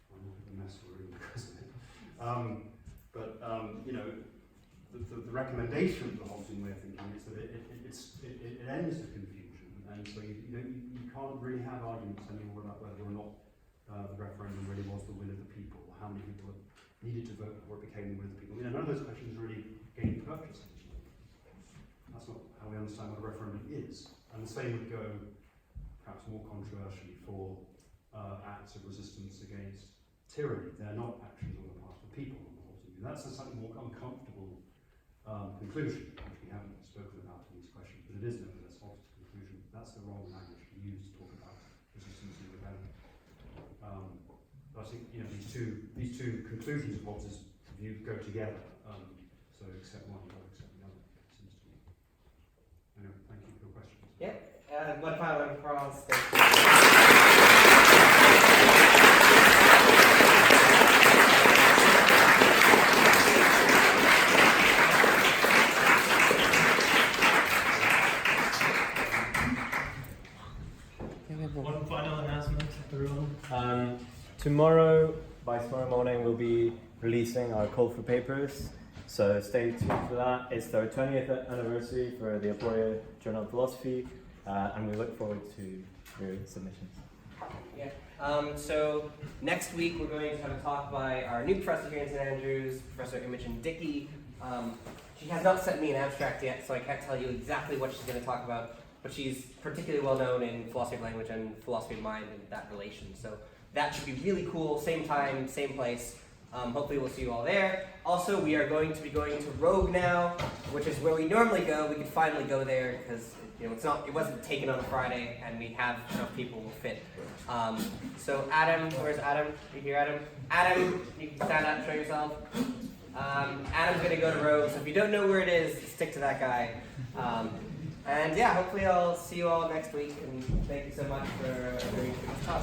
the mess we're in because of it. The recommendation of the Hobbesian way of thinking is that it ends the confusion, and so you can't really have arguments anymore about whether or not the referendum really was the will of the people, or how many people needed to vote before it became the will of the people. None of those questions really gain purchase. That's not how we understand what a referendum is. And the same would go, perhaps more controversially, for acts of resistance against tyranny. They're not actions on the part of the people. That's a slightly more uncomfortable conclusion, which we haven't spoken about in these questions, but it is nevertheless Hobbes' conclusion. That's the wrong language to use to talk about resistance and rebellion. But I think these two conclusions of Hobbes' view go together. So accept one, don't accept the other. Seems to me. Anyway, thank you for your questions. Yeah. One final round of applause. One final announcement, everyone. Tomorrow, by tomorrow morning, we'll be releasing our call for papers. So stay tuned for that. It's our 20th anniversary for the Aporia Journal of Philosophy, and we look forward to your submissions. Yeah. So next week we're going to have a talk by our new professor here in St. Andrews, Professor Imogen Dickey. She has not sent me an abstract yet, so I can't tell you exactly what she's going to talk about, but she's particularly well known in philosophy of language and philosophy of mind and that relation. So that should be really cool. Same time, same place. Hopefully we'll see you all there. Also, we are going to be going to Rogue now, which is where we normally go. We could finally go there because it wasn't taken on a Friday, and we have enough people will fit. So Adam, where's Adam? You hear Adam? Adam, you can stand up and show yourself. Adam's gonna go to Rogue, so if you don't know where it is, stick to that guy. And yeah, hopefully I'll see you all next week, and thank you so much for agreeing to this talk.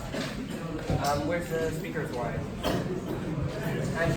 Where's the speaker's wine?